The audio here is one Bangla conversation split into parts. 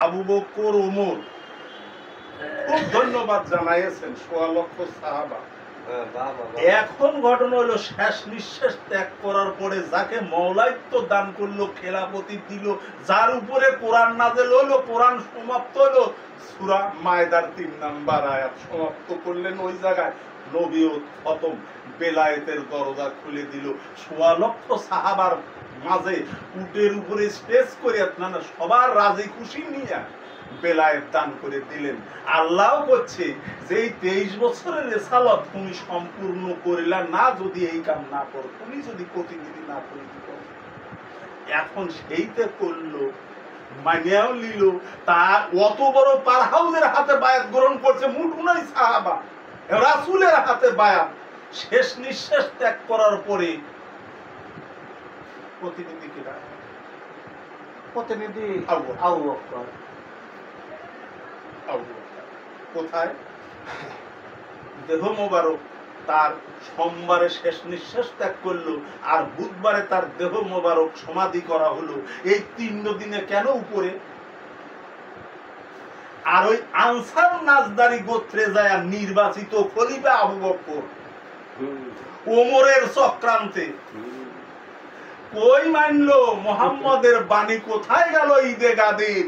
আবু বকর, ওমর খুব ধন্যবাদ জানাইছেন, ১৬ লক্ষ সাহাবা। এখন ঘটনা হলো শেষ নিঃশ্বাস ত্যাগ করার পরে যাকে মওলাইত্ব দান করলো, খেলাফতি দিল, যার উপরে কোরআন নাযিল হলো, কোরআন সমাপ্ত হলো, সূরা মায়দার ৩ নাম্বার আয়াত সমাপ্ত করলেন ওই জায়গায়, নবীও খতম, বেলায়েতের দরজা খুলে দিল। ১৬ লক্ষ সাহাবার মাঝে উটের উপরে স্টেজ করে না সবার রাজি খুশি নিয়ে বেলায়েত দান করে দিলেন। আল্লাহ করছে যে এই ২৩ বছরের রিসালাত তুমি সম্পূর্ণ করিলা না, যদি এই কাম না করো, তুমি যদি প্রতিনিধি না তৈরি করো। এখন সেইতে করলো, মানিয়াও নিল, তার অত বড় পার হাউসের হাতে বায়াত গ্রহণ করছে, মুঠুনাই সাহাবা, রাসূলের হাতে বায়াত, শেষ নিঃশ্বাস ত্যাগ করার পরে প্রতিনিধি কিনা? প্রতিনিধি আবু বকর। কোথায়? দেহ মোবারক তার সোমবারে শেষ নিঃশ্বাস ত্যাগ করলো, আর বুধবারে তার দেহ মোবারক সমাধি করা হলো। এই ৩ দিনে কেন উপরে? আর ওই আনসার নাজদারি গোত্রে যায় নির্বাচিত খলিফা আবু বকর, ওমরের চক্রান্তে কই মানলো? মুহাম্মদের বাণী কোথায় গেল? ঈদে গাদির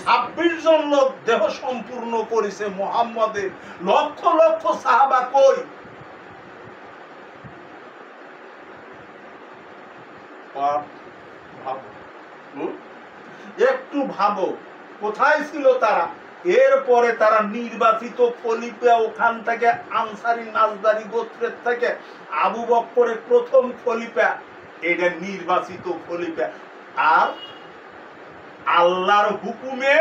২৬ জন লোক দেহ সম্পূর্ণ করেছে মুহাম্মদের, লক্ষ লক্ষ সাহাবা কই? একটু ভাবো কোথায় ছিল তারা? এরপরে তারা নির্বাচিত খলিফা, ওখান থেকে আনসারি নাজদারি গোত্রের থেকে আবু বকরের প্রথম খলিফা, এটা নির্বাচিত খলিফা। আর আল্লাহর হুকুমে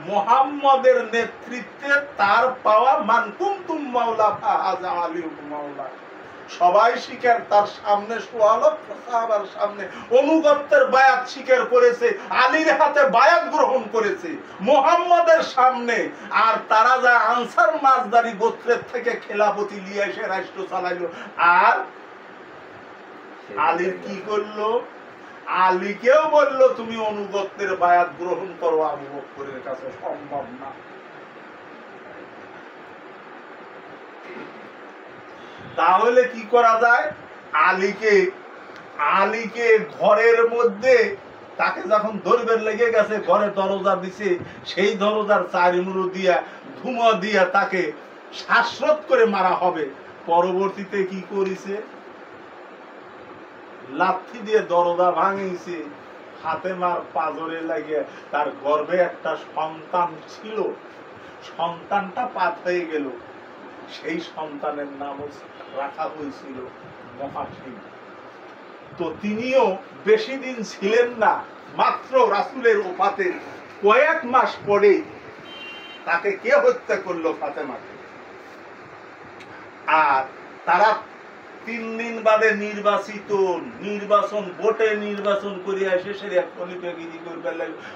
মুহাম্মদের নেতৃত্বে তার পাওয়া মান কুনতুম মাওলা ফাহাযা আলিকুম মাওলা, সবাই স্বীকার, তার সামনে ১৬ লক্ষ সাহাবার সামনে অনুগত্যের বায়াত স্বীকার করেছে, আলীর হাতে বায়াত গ্রহণ করেছে মুহাম্মদের সামনে। আর তারা যা আনসার নাজদারি গোত্রের থেকে খেলাফতি নিয়ে এসে রাষ্ট্র চালাইলো। আর আলী কি করলো? আলীকেও বললো তুমি অনুগত্যের বায়াত গ্রহণ করো, আবু বকরের কাছে সম্ভব না। তাহলে কি করা যায়? আলীকে ঘরের মধ্যে, তাকে যখন ধরবেন লেগে গেছে, ঘরে দরজা দিছে, সেই দরজার চারিমুড়ো দিয়া ধুমা দিয়া তাকে শ্বাসরোধ করে মারা হবে। পরবর্তীতে কি করেছে? লাঠি দিয়ে দরজা ভাঙিয়েছে, ফাতেমার পাজরে লাগিয়ে, তার গর্ভে একটা সন্তান ছিল, সন্তানটা পাত হয়ে গেল, সেই সন্তানের নাম রাখা হয়েছিল মহাসিন। তো তিনিও বেশি দিন ছিলেন না, মাত্র রাসূলের ওফাতের কয়েক মাস পরে তাকে কে হত্যা করলো? ফাতেমাকে। আর তারা ৩ দিন বাদে নির্বাচন ভোটে নির্বাচন করিয়া শেষের এক খলিফাগিরি করবে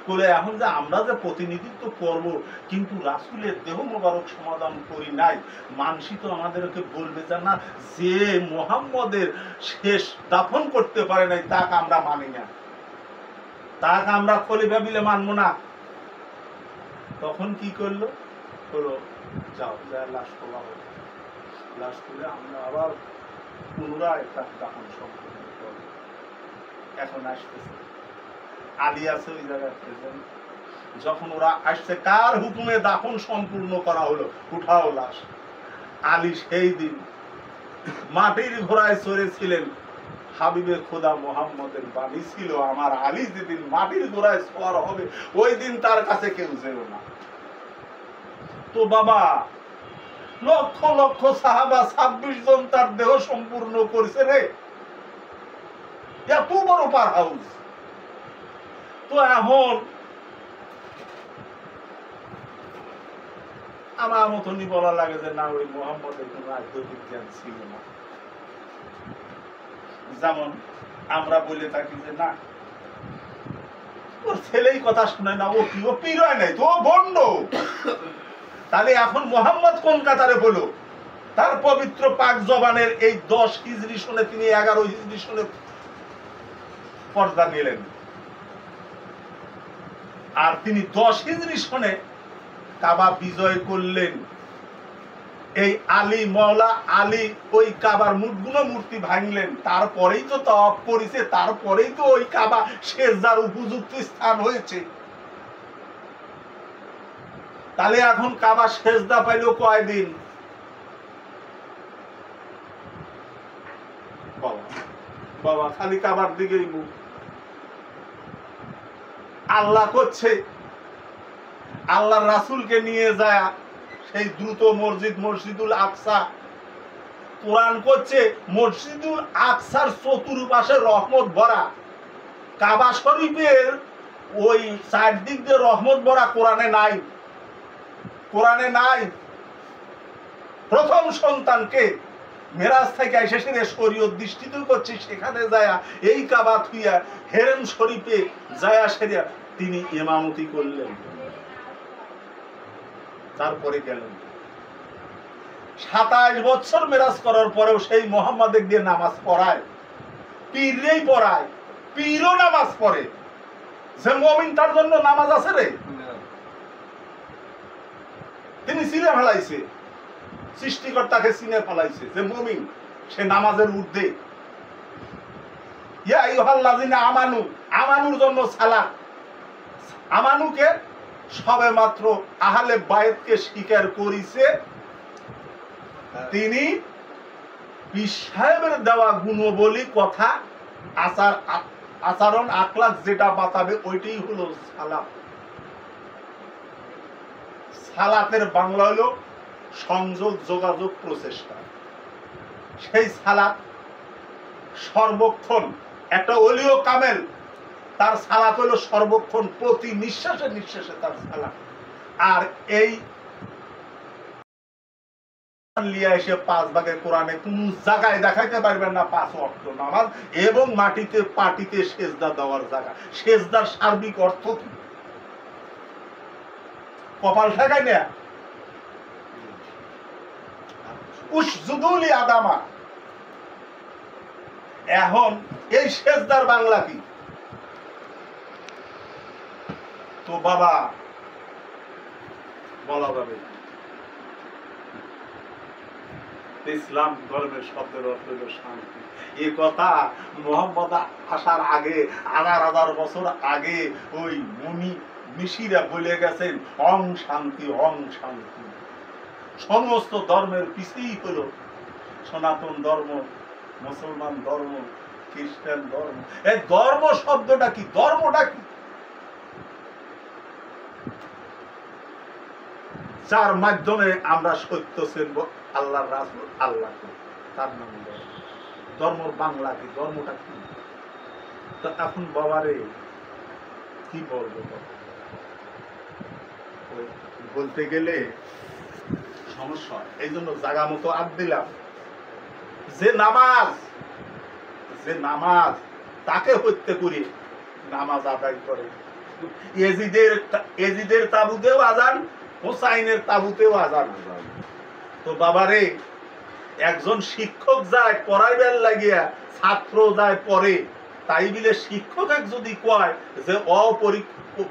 বলে, এখন যে আমরা যে প্রতিনিধিত্ব করব, কিন্তু রাসূলের দেহ মোবারক সমাধান করি নাই, মানসি তো আমাদেরকে বলবে যে না, যে মুহাম্মদের শেষ দাফন করতে পারে নাই তাকে আমরা মানি না, তাকে আমরা খলিফা বিলে মানবো না। তখন কি করলো? হলো যাও, যা লাশ তোলা হলো, লাশ তুলে আমরা আবার পুনরায় তার দাফন সম্পূর্ণ করব। এখন আসতেছে, আলী আছে ওই জায়গায় প্রেজেন্ট। যখন ওরা আসছে, কার হুকুমে দাফন সম্পূর্ণ করা হলো? উঠাও লাশ। আলী সেই দিন মাটির ঘোড়ায় চড়েছিলেন, হাবিবে খোদা মুহাম্মদের বাণী ছিল, আমার আলী যেদিন মাটির ঘোড়ায় সওয়ার হবে, ওই দিন তার কাছে কেউ যেও না। তো বাবা, লক্ষ লক্ষ সাহাবা, ২৬ জন তার দেহ সম্পূর্ণ করেছে রে, এত বড় পার হাউস। তো এখন আমার মতনই বলা লাগে যে না, ওই মুহাম্মদের কোন আধ্যাত্মিক জ্ঞান ছিল না। যেমন আমরা বলে থাকি যে না, ওর ছেলেই কথা শুনে না, ও কি, ও পীর হয় নাই তো, ও ভণ্ড। তাহলে এখন মুহাম্মদ কোন কাতারে বলো? তার পবিত্র পাক জবানের এই ১০ হিজরি সনে তিনি ১১ হিজরি সনে পর্দা নিলেন। আর তিনি 10 হিজরি সনে কাবা বিজয় করলেন। এই আলী মওলা আলী ওই কাবার মূর্তি ভাঙলেন, তারপরেই তো তওয়াফ করেছে, তারপরেই তো ওই কাবা সেজদার উপযুক্ত স্থান হয়েছে। তাহলে এখন কাবা সেজদা পাইল কয়দিন? বাবা খালি কাবার দিকেই মুখ। আল্লাহ করছে আল্লাহর রাসূলকে নিয়ে যায় সেই দ্রুত মসজিদুল আকসা। কোরআন করছে মসজিদুল আকসার চতুর্পাশে রহমত ভরা। কাবা শরীফের ওই চারদিক দিয়ে রহমত ভরা কোরআনে নাই, কোরআনে নাই। প্রথম সন্তানকে মেরাজ থেকে এসে সেরে শরীয়ত দৃষ্টিত করছে, সেখানে যায়া এই কাবা থুইয়া হেরেম শরীফে যায়া সেরে তিনি ইমামতি করলেন। তারপরে গেলেন 27 বছর মেরাজ করার পরেও সেই মোহাম্মদ দিয়ে নামাজ পড়ায়, পীরই পড়ায়, পীরও নামাজ পড়ে। যে মুমিন তার জন্য নামাজ আছে রে, তিনি চিনে ফেলাইছে, সৃষ্টিকর্তাকে চিনে ফেলাইছে যে মুমিন সে নামাজের ঊর্ধ্বে। ইয়া আইয়ুহাল্লাযিনা আমানু, আমানুর জন্য সালাত। আমানুকে সবে মাত্র আহলে বায়তকে স্বীকার করিছে, তিনি পীর সাহেবের দেওয়া গুণবলী কথা আচরণ আখলাক যেটা বাতাবে ওইটাই হলো সালাত। সালাতের বাংলা হলো সংযোগ, যোগাযোগ, প্রচেষ্টা। সেই সালাত সর্বক্ষণ, একটা ওলিও কামেল তার সালাত হলো সর্বক্ষণ, প্রতি নিঃশ্বাসে নিঃশ্বাসে তার সালাত। আর এই লিয়া এসে 5 ভাগে কোরআনে কোন জায়গায় দেখাইতে পারবেন না 5 ওয়াক্ত নামাজ এবং মাটিতে পাটিতে সেজদা দেওয়ার জায়গা। সেজদার সার্বিক অর্থ কি? কপাল ঠেকাই না, উসজুদুলি আদামা। এখন এই সেজদার বাংলা কি? তো বাবা বলা যাবে ইসলাম ধর্মের শব্দের অর্থ হল শান্তি। এই কথা মুহাম্মদ আসার আগে 1000 বছর আগে ওই মুনি ঋষিরা বলে গেছেন অং শান্তি, অং শান্তি। সমস্ত ধর্মের পিছেই হলো সনাতন ধর্ম, মুসলমান ধর্ম, খ্রিস্টান ধর্ম। এই ধর্ম শব্দটা কি? ধর্মটা কি? যার মাধ্যমে আমরা সত্য চিনব আল্লাহর রাসূল আল্লাহকে, তার নাম ধর্ম। ধর্মর বাংলা কি? ধর্মটা কি? তো এখন বাবারে কি বলবো, বলতে গেলে সমস্যা। এই জন্য জায়গা মতো আদ দিলাম। যে নামাজ তাকে হত্যা করে নামাজ আদায় করে। এজিদের তাবুতেও আজান, হোসাইনের তাবুতেও আজান। তো বাবারে একজন শিক্ষক যায় পড়াইবার লাগিয়া, ছাত্র যায় পড়ে, তাই বলে শিক্ষক যদি কয় যে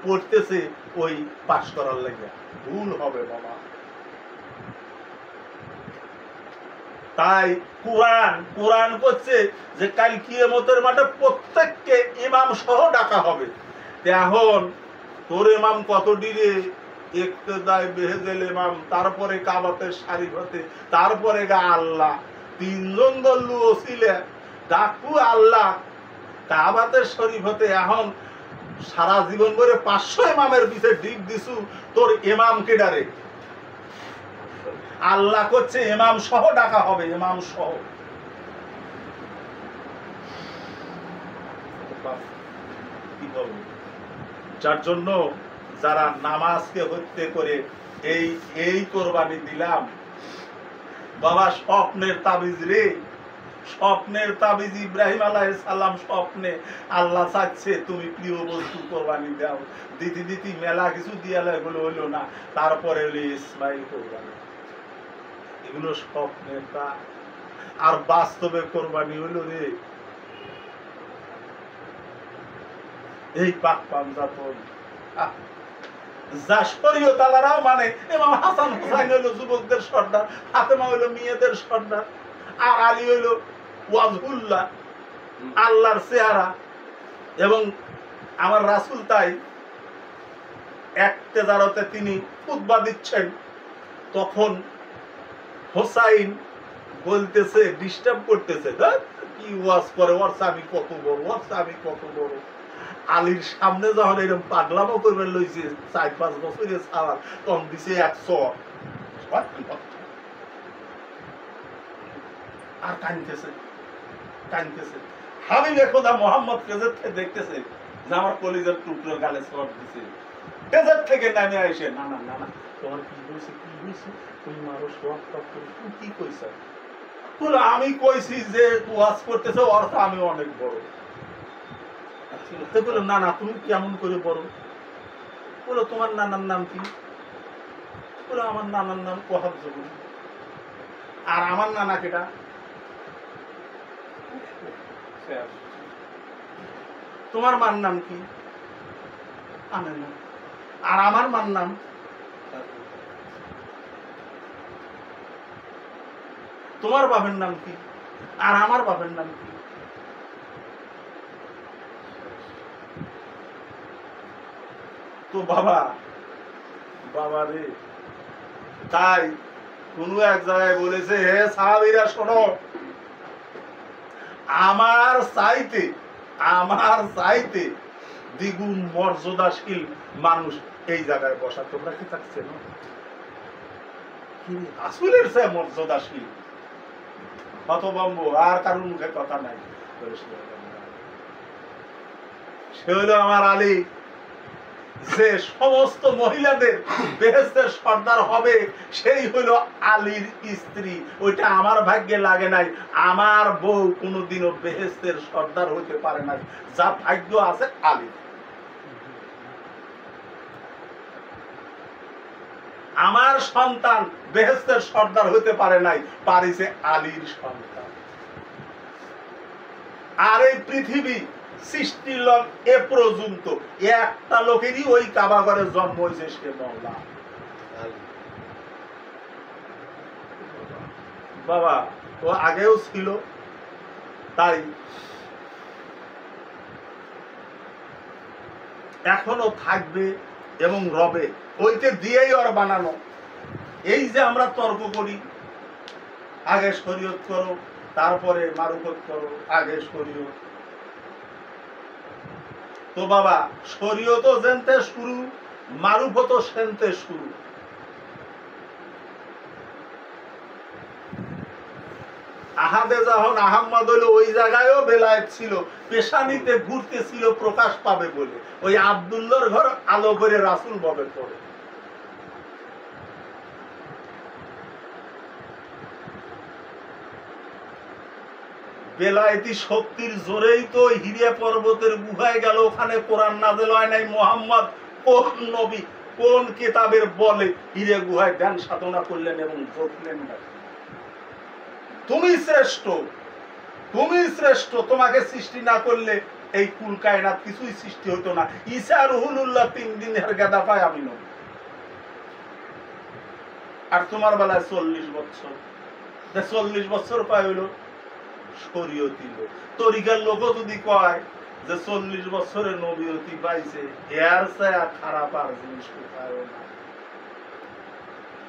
পড়তেছে ওই পাশ করার লাগিয়া, ভুল হবে বাবা। তাই কোরআন করছে যে কাল কিয়ামতের মাঠে প্রত্যেককে ইমাম সহ ডাকা হবে। এখন তোর ইমাম কত ডিরে ইক্তেদায় বেহেজেল ইমাম, তারপরে কাবাতে শরীফ হতে, তারপরে গা আল্লাহ, 3 জন দল্লু ওসিলে ডাকু আল্লাহ কাবাতে শরীফ হতে। এখন সারা জীবন ধরে 500 ইমামের পিছে ডিপ দিছু, তোর ইমাম কে ডারে? আল্লাহ করছে ইমাম সহ ডাকা হবে, ইমাম সহ। কি বলবো? যার জন্য যারা নামাজকে হত্যা করে এই কোরবানি দিলাম বাবা, স্বপ্নের তাবিজ রে, স্বপ্নের তাবিজ। ইব্রাহিম আলাইহিস সালাম স্বপ্নে আল্লাহ চাচ্ছে তুমি প্রিয় বস্তু কোরবানি দাও, দিতি মেলা কিছু দিয়ালে এগুলো হইলো না, তারপরে হলো ইসমাইল কোরবানি। এগুলো স্বপ্নের তা, আর বাস্তবে কোরবানি হইলো রে এই পাক পাঞ্জাতন যা শরীয়ত আলারাও মানে। ইমাম হাসান হুসাইন হইল যুবকদের সর্দার, ফাতেমা হইল মেয়েদের সর্দার, আর আলী হইল ওয়াজহুল্লাহ, আল্লাহর চেহারা। এবং আমার রাসূল তাই এক তেজারতে তিনি খুতবা দিচ্ছেন, তখন হোসাইন বলতেছে, ডিস্টার্ব করতেছে, কি ওয়াজ করে, ওর আমি কত বড়, ওর আমি কত বড়। আলীর সামনে যখন এরকম পাগলামো করবে লইছে 4-5 বছরের ছাওয়াল, তখন দিছে 100 আর কাঁদতেছে কাঁদতেছে। হাবিবে খোদা মোহাম্মদ কেজের দেখতেছে যে আমার কলিজার টুকরো গালে সর দিছে, কেজের থেকে নামে আইসে, না না না না তোমার কি হয়েছে, কি হয়েছে, তুমি মারো সব তুমি কি কইছ? বলে আমি কইছি যে ওয়াজ করতেছে অর্থ আমি অনেক বড়। বলে না না তুমি কেমন করে বড়? বলো তোমার নানার নাম কি? বলে আমার নানার নাম কোহাব জবুন। আর আমার নানা কেটা? তোমার মার নাম কি? আমেনা। আর আমার মার নাম? তোমার বাপের নাম কি? আর আমার বাপের নাম কি? তো বাবা বাবা রে, তাই কোন এক জায়গায় বলেছে, হে সাহাবীরা শোনো, আমার চাইতে দ্বিগুণ মর্যাদাশীল মানুষ এই জায়গায় বসা। তোমরা কি থাকছে না? রাসূলের চেয়ে মর্যাদাশীল হতভম্ব, আর কারোর মুখে কথা নাই। সে হলো আমার আলী, যে সমস্ত মহিলাদের বেহেশতের সর্দার হবে, সেই হলো আলীর স্ত্রী। ওইটা আমার ভাগ্যে লাগে নাই। আমার বউ কোনোদিনও বেহেশতের সর্দার হইতে পারে নাই, যা ভাগ্য আছে আলী। আমার সন্তান বেহেশতের সর্দার হইতে পারে নাই, পারিছে আলীর সন্তান। আর এই পৃথিবী সৃষ্টির লোক এ পর্যন্ত একটা লোকেরই ওই কাবাগরে জন্ম হয়েছে, সে মওলা বাবা। ও আগেও ছিল, তাই এখনো থাকবে এবং রবে। ওইতে দিয়েই ওর বানানো। এই যে আমরা তর্ক করি, আগে শরীয়ত করো তারপরে মারুফত করো, আগে শরীয়ত। তো বাবা শরীয়ত যেনতে শুরু, মারুফত সেনতে শুরু। আহাদে যখন আহম্মদ হইল, ওই জায়গায়ও বেলায়েত ছিল, পেশানিতে ঘুরতেছিল প্রকাশ পাবে বলে। ওই আব্দুল্লাহর ঘর আলো করে রাসূল ববে পড়ে। বেলায়েতি শক্তির জোরেই তো হিরিয়া পর্বতের গুহায় গেল, ওখানে কোরআন নাযিল হয় নাই। মুহাম্মদ কোন নবী কোন কিতাবের বলে হিরে গুহায় ধ্যান সাধনা করলেন এবং দেখলেন না? তুমি শ্রেষ্ঠ, তুমি শ্রেষ্ঠ। তোমাকে সৃষ্টি না করলে এই কুল কায়নাত কিছুই সৃষ্টি হতো না। ঈসা রুহুল্লাহ 3 দিনের গাদা পায় আমি নবী, আর তোমার বেলায় 40 বছর। 40 বছর পায় হইল শরীয়তি লোক। তরিকার লোকও যদি কয় যে 40 বছরে নবীয়তি পাইছে, এর চেয়ে খারাপ আর জিনিস কোথায় না।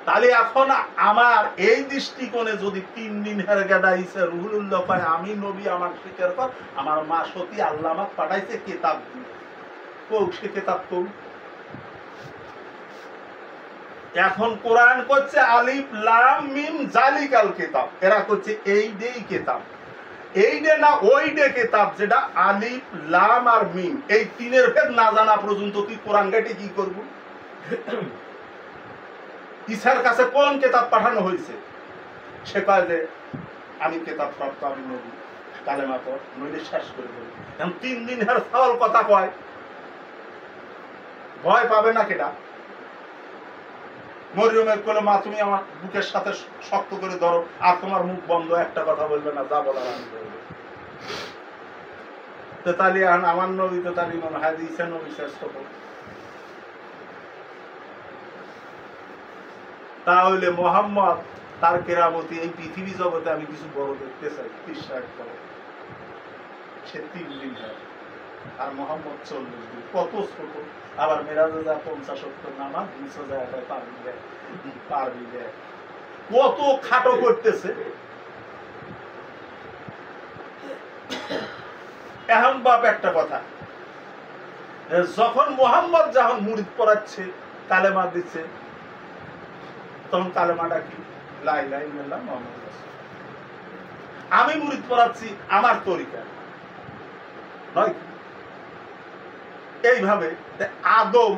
তাহলে এখন আমার এই দৃষ্টিকোণে যদি 3 দিন হের গাদা ঈসা রুহুল্লাহ পায় আমি নবী, আমার স্বীকার কর। আমার মা সতী আল্লাহ আমাকে পাঠাইছে কিতাব দিয়ে, কোক সে কিতাব কোক। এখন কোরআন করছে আলিফ লাম মিম জালিকাল কিতাব, এরা করছে এই দেই কিতাব। এই ডে না ওই ডে কিতাব, যেটা আলিফ লাম আর মিম, এই তিনের ভেদ না জানা পর্যন্ত তুই কোরআন ঘাটে কি করবো? ঈসার কাছে কোন কিতাব পাঠানো হয়েছে? সে কয় যে আমি কিতাব প্রাপ্ত, আমি নবী, কালেমা পড়, নইলে শেষ করে দেব। এখন 3 দিন হের সওয়াল কথা কয়, ভয় পাবে না কেটা? মরিয়মের কোলে, মা তুমি আমার বুকের সাথে শক্ত করে ধরো, আর তোমার মুখ বন্ধ, একটা কথা বলবে না, যা বলার আমি বলবো। তো তাহলে আমার নবী তো তাহলে মনে হয় ঈসা নবী শ্রেষ্ঠ। তাহলে মোহাম্মদ তার কেরামতি এই পৃথিবী জগতে আমি কিছু বড় দেখতে চাই, বিশ্বাস করো। সে 3 দিন হয় আর মোহাম্মদ 40 দিন, কত ছোট। আবার মেরাজে যা 50-70 নামাজ 200 জায়গায় পারবি দেয়, কত খাটো করতেছে। এখন বাপ একটা কথা, যখন মোহাম্মদ যখন মুরিদ পড়াচ্ছে, কালেমা দিচ্ছে, তখন কালেমাটা কি? লা ইলাহা ইল্লাল্লাহ মুহাম্মাদুর রাসূলুল্লাহ। আমি মুরিদ পড়াচ্ছি আমার তরিকা নয়। এইভাবে আদম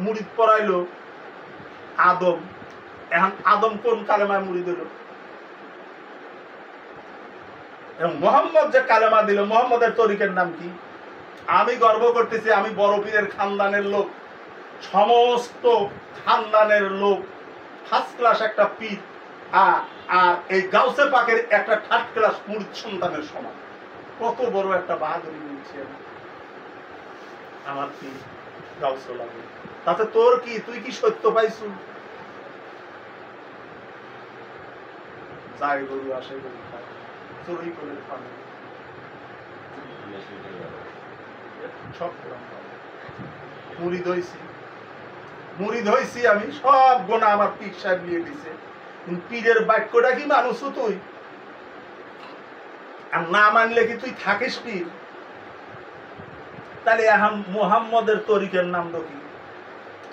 মুরিদ পড়াইলো, আদম, এখন আদম কোন কালেমায় মুরিদ হলো? এবং মোহাম্মদ যে কালেমা দিল, মোহাম্মদের তরিকের নাম কি? আমি গর্ব করতেছি আমি বড় পীরের খানদানের লোক, সমস্ত খানদানের লোক, ফার্স্ট ক্লাস একটা পীর, আর এই গাউসে পাকের একটা থার্ড ক্লাস মুরিদ সন্তানের সমান। কত বড় একটা বাহাদুরি বলছি আমি। আমার কি গাউসে লাগে, তাতে তোর কি? তুই কি সত্য পাইছু? যাই গরু আসে গরু খায়, চুরি করে খাবে, সব মুরিদ হইছি আমি, সব গোনা আমার পীর সাহেব নিয়ে দিছে। পীরের বাক্যটা কি মানুষ তুই? আর না মানলে কি তুই থাকিস পীর? তাহলে এখন মোহাম্মদের তরিকের নাম কি?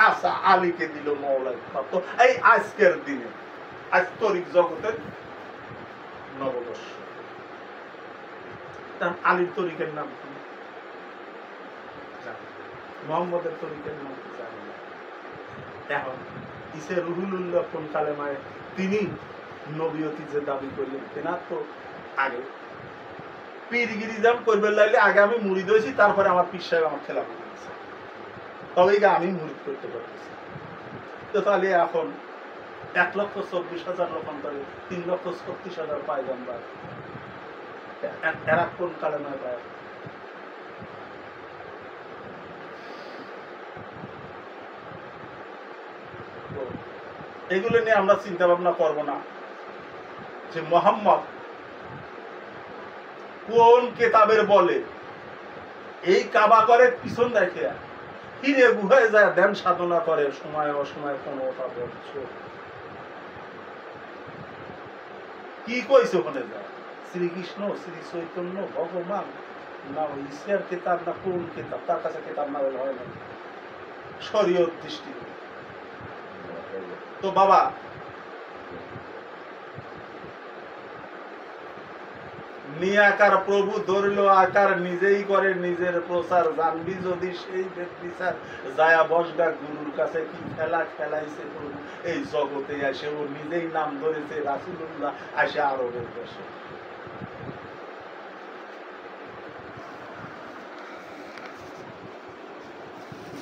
আচ্ছা, আলীকে দিল মৌলাই তো এই আজকের দিনে, আজ তরিক জগতের নববর্ষ, আলীর তরিকের নাম কি? মোহাম্মদের তরিকের নাম কি জানি না। এখন ইসে রুহুলুল্লাহ কোন কালেমায় তিনি নবীয়তি যে দাবি করলেন, তেনার তো আগে পীরগিরি যেমন করবে লাগলে আগে আমি মুরিদ হয়েছি, তারপরে আমার পীর সাহেব আমার খেলাফত করেছে, তবে আমি মুরিদ করতে পারতেছি। তো তাহলে এখন 1,24,000 লোকান্তরে 3,36,000 পায়গাম্বার, এরা কোন কালেমায় পায়? এগুলো নিয়ে আমরা চিন্তা ভাবনা করবো না যে মোহাম্মদ কোন কেতাবের বলে এই কাবা করে পিছন দেখে হিরে গুহায় যায় ধ্যান সাধনা করে, সময় অসময় 15টা বছর কি কইছে ওখানে যায়? শ্রীকৃষ্ণ, শ্রী চৈতন্য, ভগবান, না ঈশ্বর কেতাব, না কোন কেতাব? তার কাছে কেতাব না হলে হয় না, শরীয়ত দৃষ্টি। তো বাবা, নিয়াকার প্রভু ধরল আকার, নিজেই করে নিজের প্রচার, জানবি যদি সেই বিচার, যায়া বসগা গুরুর কাছে, কি খেলা খেলাইছে প্রভু এই জগতে আসে। ও নিজেই নাম ধরেছে রাসূলুল্লাহ, আসে আরবের দেশে।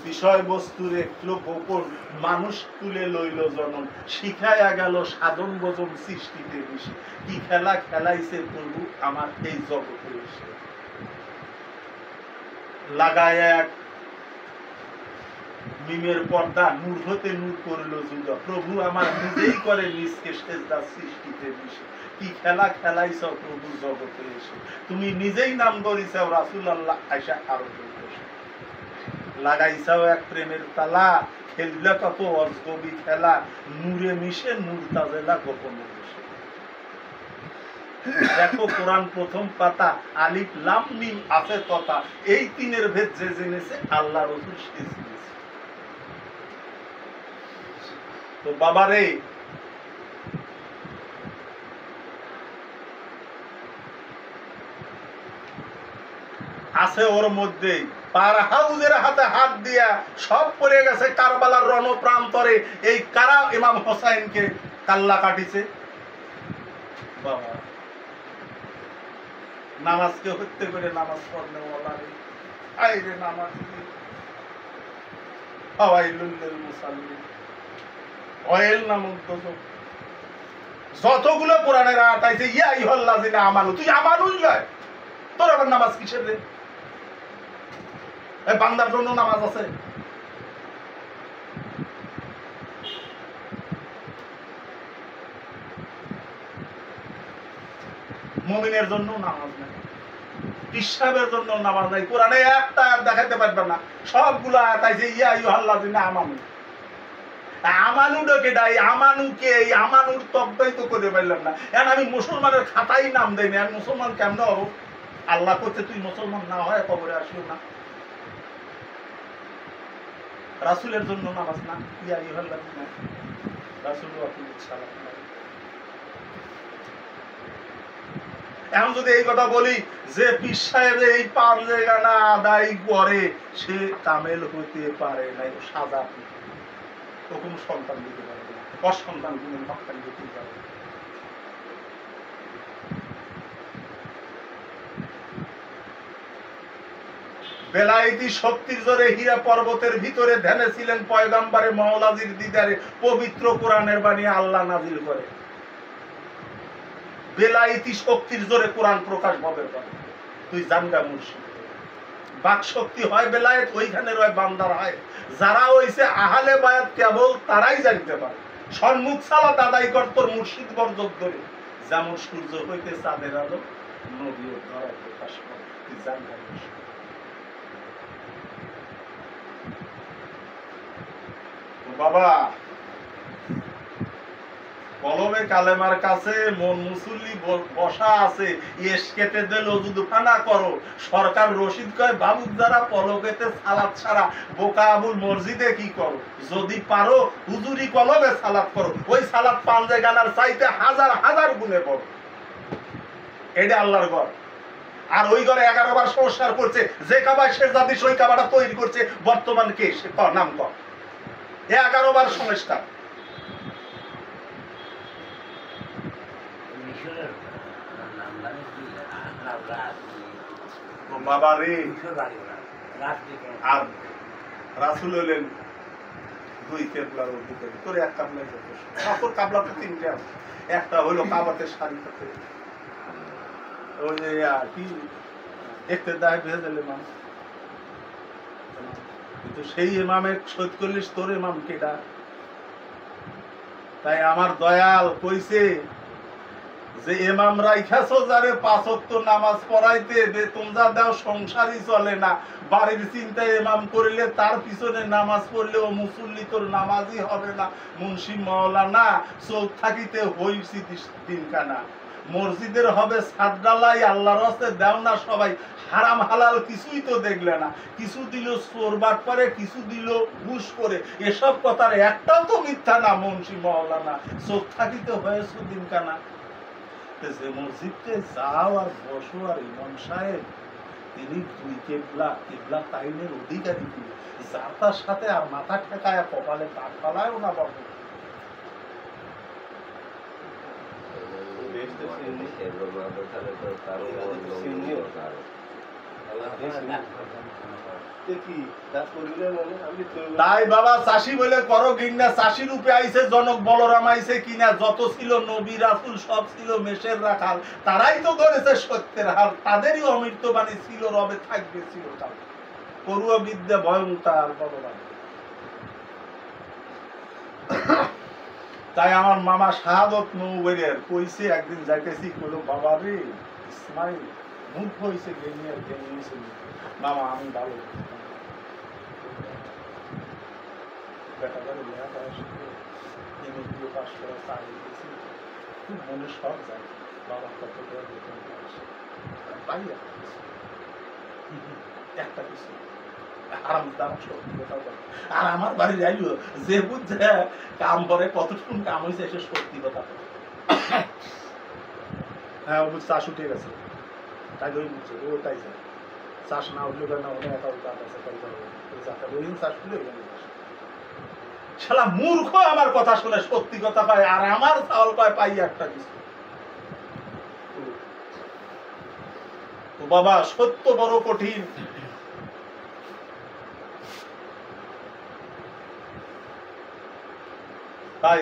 বিষয়বস্তুর একটু গোপন, মানুষ তুলে লইল জনম, শিখাইয়া গেল সাধন ভজন সৃষ্টিতে বেশি। কি খেলা খেলাইছে প্রভু আমার এই জগতে এসে, লাগায় এক মিমের পর্দা, নূর হতে নূর করল জুদা। প্রভু আমার নিজেই করে নিজকে সেজদা সৃষ্টিতে বেশি। কি খেলা খেলাইছ প্রভু জগতে এসে, তুমি নিজেই নাম ধরিছাও রাসূলুল্লাহ, আয়সা আরবে বসে। লাগাইছাও এক প্রেমের তালা, খেললা কত অজগবি খেলা, নূরে মিশে নূর তাজেলা গোপনে বসে। দেখো কোরআন প্রথম পাতা, আলিফ লাম মিম আছে তথা, এই তিনের ভেদ যে জেনেছে আল্লাহ রাসূল সে জেনেছে। তো বাবারে, আছে ওর মধ্যে পার হাউজের হাতে হাত দিয়া সব পড়ে গেছে কারবালার রণপ্রান্তরে। এই কারা ইমাম হোসাইনকে কাল্লা কাটিছে? বাবা, নামাজকে হত্যা করে নামাজ পড়লে ওলারে আইরে নামাজ ফাওয়াইলুল লিল মুসাল্লিন, ওয়াইল নামক দোজখ, যতগুলো কোরআনের আয়াত আছে, ইয়া আইয়ুহাল্লাযিনা আমানু, তুই আমানুই লয়, তোর আবার নামাজ কিসের রে? এই বান্দার জন্য নামাজ আছে। মুমিনের জন্য নামাজ নাই, পীর সাহেবের জন্য নামাজ নাই। কোরআনে একটা আয়াত দেখাতে পারবে না, সবগুলো আয়াত আছে ইয়া আইয়ুহাল্লাযিনা আমানু। আমানু ডকে ডাই, আমানুকে এই আমানুর তকবাই তো করে পারলাম না। এখন আমি মুসলমানের খাতাই নাম দেই না, আমি মুসলমান কেমনে হব? আল্লাহ করতে তুই মুসলমান না হয় কবরে আসিও না। রাসূলের জন্য নামাজ না, ইয়া আইয়ুহাল্লাযিনা রাসূল ওয়াকিমুস সালাত। এখন যদি এই কথা বলি যে পীর সাহেব এই 5 জায়গা না আদায় করে সে কামেল হইতে পারে না, সাদা তো কোনো সন্তান দিতে পারবে না, অসন্তান কোনো সন্তান দিতে পারবে না। বেলায়েতি শক্তির জোরে হীরা পর্বতের ভিতরে ধ্যানে ছিলেন পয়গম্বরে মওলাজির দিদারে পবিত্র কোরআনের বাণী আল্লাহ নাজিল করে। বেলায়েতি শক্তির জোরে কোরআন প্রকাশ হবে পারে, তুই জানগা মুর্শিদ। বাক শক্তি হয় বেলায়েত, ওইখানে রয় বান্দার হয়। যারা হইছে আহলে বায়াত কেবল তারাই জানতে পারে। সম্মুখ সালাত আদায় কর তোর মুর্শিদ বরদত ধরে, যেমন সূর্য হইতে চাঁদের আলো নদীও ধরায় প্রকাশ করে, তুই জানগা মুর্শিদ। বাবা কলমে কালেমার কাছে মন মুসল্লি বসা আছে, এসকেতে দিল যদি ফানা করো। সরকার রশিদ কয় বাবুক যারা পলকেতে সালাত ছাড়া বোকা আবুল মসজিদে কি করো? যদি পারো হুজুরি কলমে সালাত করো, ওই সালাত পাঞ্জে গানার চাইতে হাজার হাজার গুণে পড়ো। এটা আল্লাহর ঘর। আর ওই ঘরে 11 বার সংস্কার করছে, যে কাবায় শেষ জাতি ওই কাবাটা তৈরি করছে বর্তমান কে সে নাম কর। 11 বার সংস্কার। বাবা রে, আর রাসূল হলেন 2 কেবলার অধিকারী, তোর এক কাবলাই যথেষ্ট। তোর কাবলা তো 3টে আছে, একটা হলো কাবাতে শাড়ি করতে, ওই যে কি দেখতে দায় ভেজে ইমাম, কিন্তু সেই ইমামের 40 তোর ইমাম কেডা? তাই আমার দয়াল কইছে যে ইমাম রাইখাছো যারে 5 ওয়াক্ত নামাজ পড়াইতে বেতন যা দাও সংসারই চলে না, বাড়ির চিন্তায় ইমাম করলে তার পিছনে নামাজ পড়লেও মুসল্লি তোর নামাজই হবে না। মুন্সি মাওলানা চোখ থাকিতে হইছি দিনকানা, মসজিদের হবে সাদডালাই, আল্লাহর রাস্তায় দাও না সবাই, হারাম হালাল কিছুই তো দেখলে না। কিছু দিল চোর বাট করে, কিছু দিল ঘুষ করে, এসব কথার একটাও তো মিথ্যা না। মুন্সি মাওলানা চোখ থাকিতে হয়েছে দিনকানা। যে মসজিদে যাও আর বসো, আর ইমাম সাহেব তিনি 2 কেবলা, কেবলা তাইনের অধিকারী, যার তার সাথে আর মাথা ঠেকায় কপালে তার ফালায়ও না বাবু। তাই বাবা চাষি বলে করো ঘৃণা, চাষি রূপে আইছে জনক বলরাম আইছে কিনা, যত ছিল নবী রাসূল সব ছিল মেষের রাখাল, তারাই তো ধরেছে সত্যের হাল, তাদেরই অমৃতবাণী ছিল রবে থাকবে চিরকাল। করুয়া বিদ্যা ভয়ঙ্কর বলরাম। তাই আমার মামা শাহাদত নৌবের কইছে একদিন যাইতেছি, কইলো বাবা রে ইসমাইল মুখ হইছে গেনিয়ার গেনিয়েছে মামা, আমি ভালো বেটাদের লেখাপড়া শিখে এমএ পাস করা চাকরি দিয়েছি, খুব মনে শখ যায় বাবা কত করে বেতন আসে পাই একটা কিছু আরামদার সত্যি কথা বলে। আর আমার বাড়ি যাইলো যে বুঝছে কাম করে কতটুকু কাম হয়েছে সে সত্যি কথা। হ্যাঁ ও চাষ উঠে গেছে, তাই ওই বুঝছে ওটাই যায়, চাষ না উঠলে না ওটা একা কাজ আছে, তাই ওই চাষ উঠলে শালা মূর্খ আমার কথা শুনে সত্যি কথা পায়, আর আমার চাউল পায় পাই একটা কিছু। তো বাবা সত্য বড় কঠিন। তাই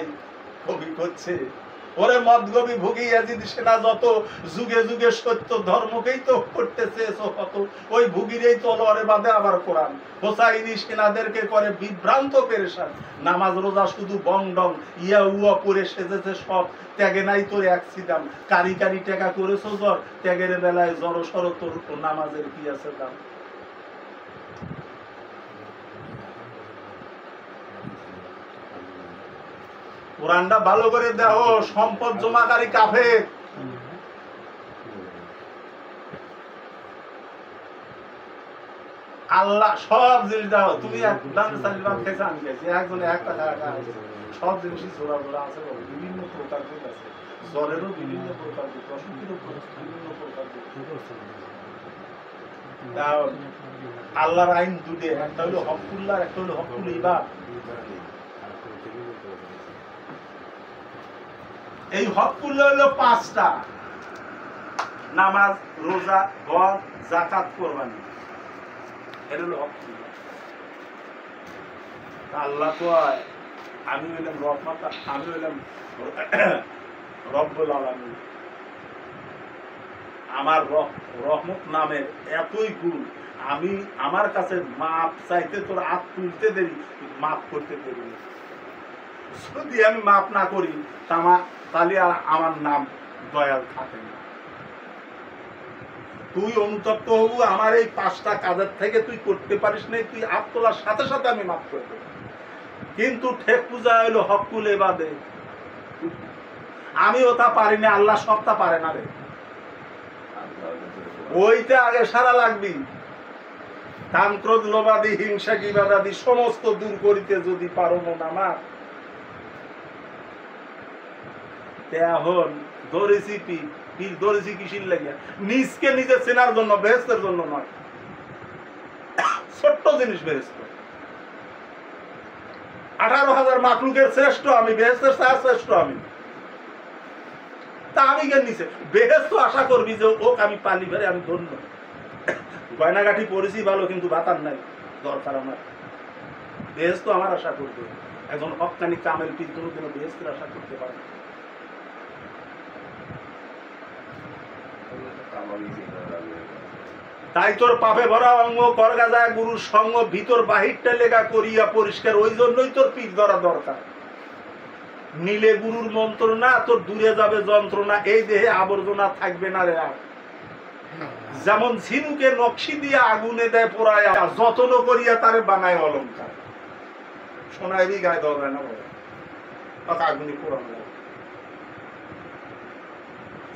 কবি করছে ওরে মদগবি ভুগি ইয়াজিদ সেনা যত যুগে যুগে সত্য ধর্মকেই তো করতেছে কত, ওই ভুগিরেই তলোয়ারে বাঁধে আবার কোরআন। হোসাইনি সেনাদেরকে করে বিভ্রান্ত পেরেশান, নামাজ রোজা শুধু বং ডং ইয়া উয়া করে সেজেছে সব, ত্যাগে নাই তোর অ্যাক্সিডাম, কারি কারি টেকা করেছো জ্বর, ত্যাগের বেলায় জড় সর তোর নামাজের কি আছে দাম। কোরআনটা ভালো করে দেখো, সম্পদ জমাকারী কাফের। আল্লাহ সব জিনিস দাও, তুমি খাইছো আমি খাইছি, একজনে একটা খারাপ সব জিনিসই জোড়া জোড়া আছে, বিভিন্ন প্রকার আছে, জ্বরেরও বিভিন্ন প্রকার, অসুখেরও বিভিন্ন প্রকার। আল্লাহর আইন দুটে, একটা হলো হকুল্লাহ, একটা হলো হকুল ইবাদ। এই হকগুলো হলো পাঁচটা: নামাজ, রোজা, হজ, যাকাত, কুরবানি। এটা হলো হকগুলো। আল্লাহ তো আমি হইলাম রহমত, আমি হইলাম রব্বুল আলামিন। আমার রহমত নামের এতই গুণ, আমি আমার কাছে মাপ চাইতে তোর হাত তুলতে দেরি, মাপ করতে দেরি। যদি আমি মাপ না করি তাহলে আমার নাম দয়াল থাকে না। তুই অনুতপ্ত হবু আমার এই পাঁচটা কাজের থেকে তুই করতে পারিস না, তুই হাত তোলার সাথে সাথে আমি মাপ করে দেব। কিন্তু ঠেক পূজা হইলো হকুল এবাদে, আমি ওটা পারি না, আল্লাহ সবটা পারে না রে। ওইটা আগে সারা লাগবি। কাম ক্রোধ লোভাদি হিংসা কিবাদাদি সমস্ত দূর করিতে যদি পারো মন আমার, এখন ধরেছি পীর ধরেছি কিসির লাগিয়া? নিজকে নিজে চেনার জন্য, বেহেস্তের জন্য নয়। ছোট্ট জিনিস বেহেস্ত, 18,000 মাকলুকের শ্রেষ্ঠ আমি, বেহেস্তের শ্রেষ্ঠ আমি। তা আমি কেন নিছে বেহেস্ত আশা করবি যে ওক আমি পালি ফেরে আমি ধন্য। গয়নাগাঠি পড়েছি ভালো, কিন্তু বাতার নাই, দরকার আমার। বেহেস্ত আমার আশা করবে, একজন হক্কানি কামেল পীর কোনোদিনও বেহেস্তের আশা করতে পারে না। তাই তোর পাপে ভরা অঙ্গ করগা যায় গুরুর সঙ্গ, ভিতর বাহিরটা লেগা করিয়া পরিষ্কার, ওই জন্যই তোর পীর ধরা দরকার। নিলে গুরুর মন্ত্রণা, তোর দূরে যাবে যন্ত্রণা, এই দেহে আবর্জনা থাকবে না রে আর। যেমন ঝিনুকে নকশি দিয়ে আগুনে দেয় পোড়ায়, যত্ন করিয়া তারে বানায় অলঙ্কার। সোনাইবি গায়ে দেওয়া যায় না, আগুনে পোড়ানো যায়।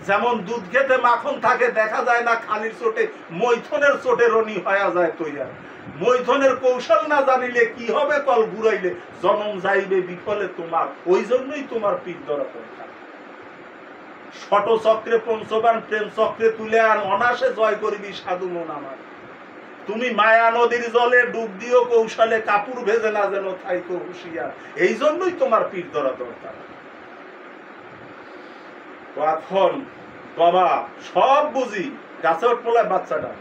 যেমন দুধ খেতে মাখন থাকে, দেখা যায় না খালির চোটে, মৈথনের চোটে রনি হয়ে যায় তৈরি। মৈথনের কৌশল না জানিলে কি হবে, কল ঘুরাইলে জনম যাইবে বিফলে তোমার। ওই জন্যই তোমার পীর ধরা দরকার। শট চক্রে পঞ্চবান প্রেম চক্রে তুলে আন, অনাসে জয় করবি সাধু মন আমার। তুমি মায়া নদীর জলে ডুব দিও কৌশলে, কাপড় ভেজে না যেন থাইকো হুঁশিয়ার। এই জন্যই তোমার পীর ধরা দরকার। এখন বাবা সব বুঝি, গাছে উঠপলায় বাচ্চাটা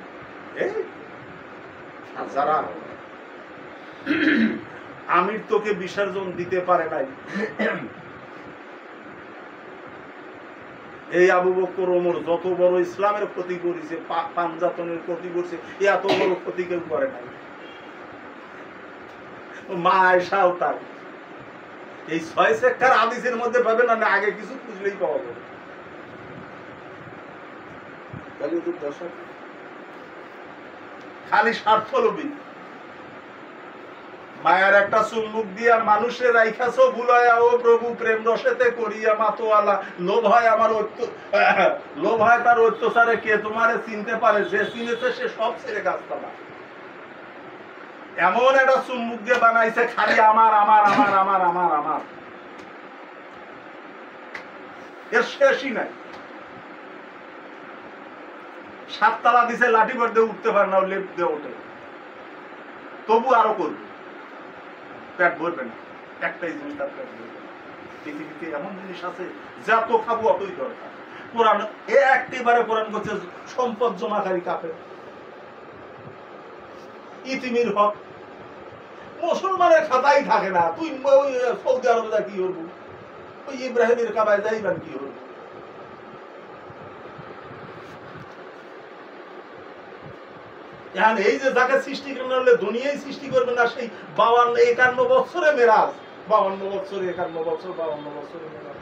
যারা আমির তোকে বিসর্জন দিতে পারে নাই, এই আবু বকর ওমর যত বড় ইসলামের ক্ষতি করেছে, পাঞ্জাতনের ক্ষতি করছে, এত বড় ক্ষতি কেউ করে নাই। মা আয়েশাও তার এই 6 সেক্টর হাদিসের মধ্যে পাবে না, আগে কিছু খুঁজলেই পাওয়া যাবে। খালি স্বার্থ লোভী, মায়ার একটা চুম্বুক দিয়া মানুষের রাইখাছো ভুলায়া, ও প্রভু প্রেম রসেতে করিয়া মাতোয়ালা। লোভ হয় আমার লোভ হয় তার অত্যাচারে, কে তোমারে চিনতে পারে, যে চিনেছে সে সব ছেড়ে গাছপালা। এমন একটা চুম্বুক দিয়ে বানাইছে খালি আমার আমার আমার আমার আমার আমার, এর শেষই নাই। 7 তালা দিছে, লাঠি ভর দিয়ে উঠতে পারে না, লেপ দিয়ে ওঠে, তবু আরো করবে, পেট ভরবে না। একটাই জিনিস তার পেট ভরবে। পৃথিবীতে এমন জিনিস আছে যত খাবো অতই দরকার। কোরআন একেবারে কোরআন করছে সম্পদ জমাকারী কাফের, ইতিমির হক। মুসলমানের খাতাই থাকে না, তুই সৌদি আরবে যা কি করবো? ওই ইব্রাহিমের কাবায় যাইবেন কি হল? এই যে যাকে সৃষ্টি করেন হলে দুনিয়ায় সৃষ্টি করবে না, সেই 52-51 বছরে মেরাজ, 52 বছরে 51 বছর 52 বছরে মেরাজ,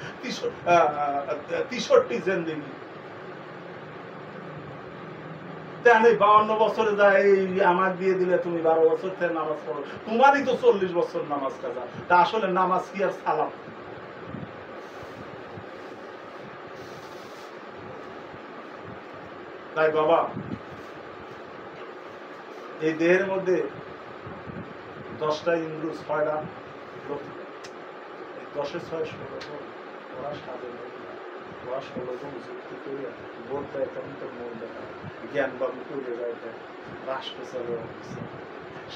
63 জিন্দেগি। 52 বছরে যায় আমার দিয়ে দিলে তুমি 12 বছর থেকে নামাজ পড়ো, তোমারই তো 40 বছর নামাজ কাজা। তা আসলে নামাজ কি আর সালাম? তাই বাবা এই দেহের মধ্যে 10টা ইন্দ্র, 6টা লোক, 10-এ 6 16 ওরা সাজে ওরা 16 জন যুক্তি করে ভোট দেয়, তখন তো মন দেখা জ্ঞান বাবু করে দেয় রাষ্ট্র চালু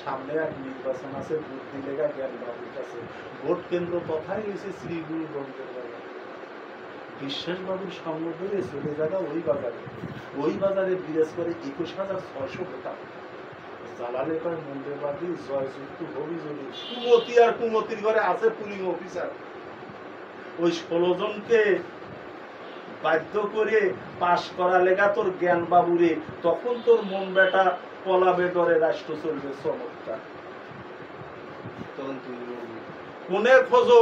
সামনে এক নির্বাচন আছে, ভোট দিলে জ্ঞান বাবুর কাছে ভোট কেন্দ্র কথাই হয়েছে শ্রীগুরু গঞ্জের বাজার। বিশ্বাস বাবুর সঙ্গ ধরে চলে যাওয়া ওই বাজারে, ওই বাজারে বিরাজ করে 21,600 ভোটার। জালালে কয় মন্দিরবাদী জয়যুক্ত হবি যদি কুমতি আর কুমতির ঘরে আছে পুলিং অফিসার, ওই 16 জনকে বাধ্য করে পাশ করা লেগা তোর জ্ঞান বাবুরে, তখন তোর মন বেটা পলাবে ডরে রাষ্ট্র চলবে চমৎকার। তখন তুই কোনে খোঁজো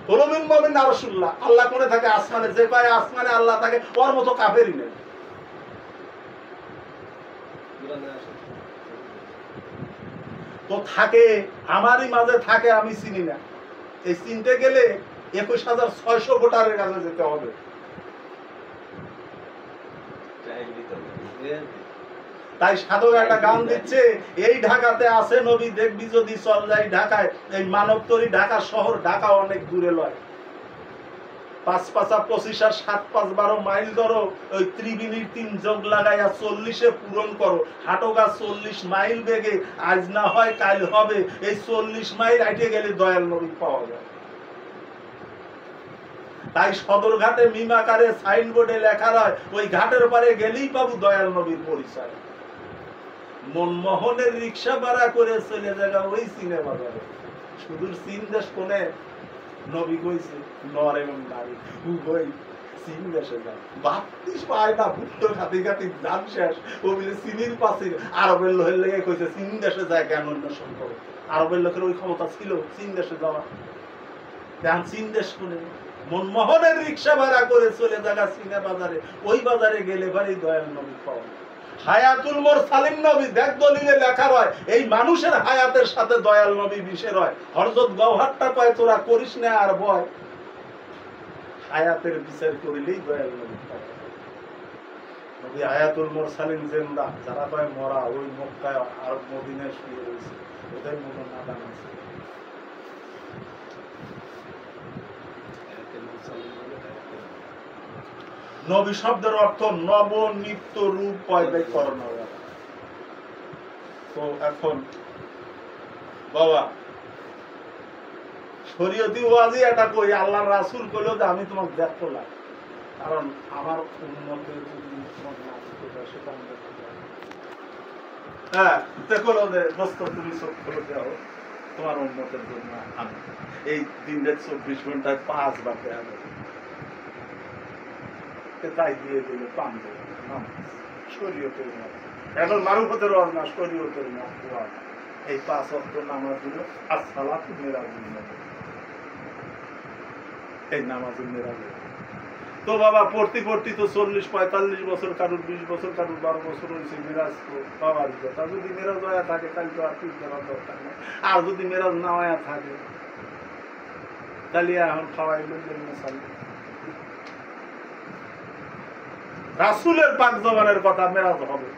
কলমিন মমিন না রাসূলুল্লাহ, আল্লাহ কোনে থাকে? আসমানে। যে পায় আসমানে আল্লাহ থাকে, ওর মতো কাফেরই নেই। তো থাকে আমারই মাঝে থাকে, আমি চিনি না। এই চিনতে গেলে 21,600 ভোটারের কাছে যেতে হবে। তাই সাধক একটা গান দিচ্ছে, এই ঢাকাতে আছে নবী দেখবি যদি চল যাই ঢাকায়। এই মানবতরী ঢাকা শহর, ঢাকা অনেক দূরে লয়। 5-5 25 আর 7-5 12 মাইল ধরো, ওই ত্রিবেণীর 3 যোগ লাগাইয়া 40-এ পূরণ করো। হাঁটোগা 40 মাইল বেগে, আজ না হয় কাল হবে। এই 40 মাইল হাঁটে গেলে দয়াল নবী পাওয়া যায়। তাই সদরঘাটে মিমাকারে সাইনবোর্ডে লেখা রয়, ওই ঘাটের পারে গেলেই পাবো দয়াল নবীর পরিচয়। মনমোহনের রিক্সা ভাড়া করে চলে যাগা ওই চীনে বাজারে। সুদূর চীন দেশ কোনে নবী কইছে নর এবং নারী উভয় চীন দেশে যায়। 32 পায় না ভুট্টো খাতি খাতি দাম শেষ। ও বলে চীনের পাশে আরবের লোকের লেগে কইছে চীন দেশে যায় জ্ঞান অন্বেষণ করে। আরবের লোকের ওই ক্ষমতা ছিল চীন দেশে যাওয়া। এখন চীন দেশ কোনে? মনমোহনের রিক্সা ভাড়া করে চলে যাগা চীনে বাজারে, ওই বাজারে গেলে ভারী দয়াল নবী পাওয়া। হায়াতুল মুরসালিন নবী দেখ দলিলে লেখা রয়, এই মানুষের হায়াতের সাথে দয়াল নবী মিশে রয়। হযরত গওহারটা কয় তোরা করিস না আর ভয়, হায়াতের বিচার করিলেই দয়াল নবী পাওয়া। নবী হায়াতুল মুরসালিন জিন্দা, যারা কয় মরা ওই মক্কায় আরব মদিনায় শুয়ে রয়েছে, ওদের মতো নাদান আছে। নবী শব্দের অর্থ নব নিত্য রূপ পয়দা করানো। তো এখন বাবা শরীয়তি ওয়াজি এটা কই, আল্লাহর রাসূল কইলো যে আমি তোমাকে দেখো না, কারণ আমার উম্মতের যদি উম্মত না থাকে সেটা আমি দেখতে পারি। হ্যাঁ দেখো যে দোস্ত তুমি সব করে দাও তোমার উম্মতের জন্য, আমি এই দিনে 24 ঘন্টায় 5 বার দেয়া হবে। তাই দিয়ে দিল পান্ডে নামাজ শরীয়তের নামাজ। এখন মারুফতের ওয়াজ না, শরীয়তের ওয়াজ। এই 5 ওয়াক্ত নামাজ হলো আসসালাতু মিরাজুন নবী, এই নামাজুল মিরাজ। তো বাবা পড়তে পড়তে তো 40-45 বছর, কারোর 20 বছর, কারোর 12 বছর হয়েছে। মিরাজ তো বাবার কথা, যদি মিরাজ হয়ে থাকে তাহলে তো আর ঠিক করার দরকার নেই। আর যদি মিরাজ না হয়ে থাকে তাহলে এখন খাওয়াই বললেন রাসূলের পাক জবানের কথা মেরাজ হবে,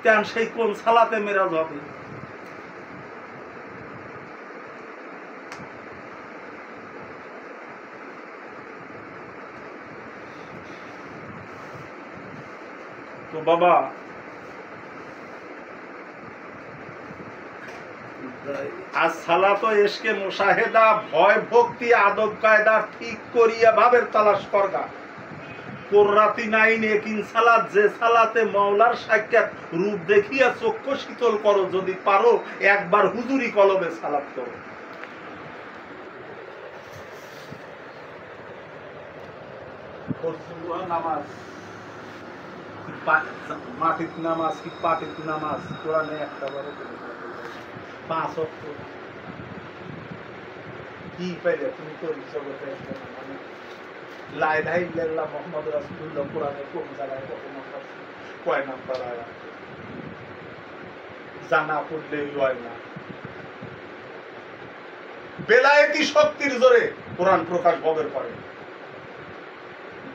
কেন সেই কোন সালাতে মেরাজ হবে? তো বাবা আজ সালাত এসকে মুশাহেদা, ভয় ভক্তি আদব কায়দা ঠিক করিয়া ভাবের তালাশ করগা। কোররাতি নাইন একিন সালাত, যে সালাতে মাওলার সাক্ষাৎ রূপ দেখিয়া চক্ষু শীতল করো, যদি পারো একবার হুজুরি কলবে সালাত করো। নামাজ মাটির নামাজ কি পাটির নামাজ, কোরআনে একটা বড় 5 ওয়াক্ত কি পাইলে তুমি তো জগতে লা ইলাহা ইল্লাল্লাহ মুহাম্মাদুর রাসূলুল্লাহ কোরআনে কোন জায়গায় কত নাম্বার কয় নাম্বার আয়াত জানা পড়লেই হয় না। বেলায়েতি শক্তির জোরে কোরআন প্রকাশ ভবের পরে।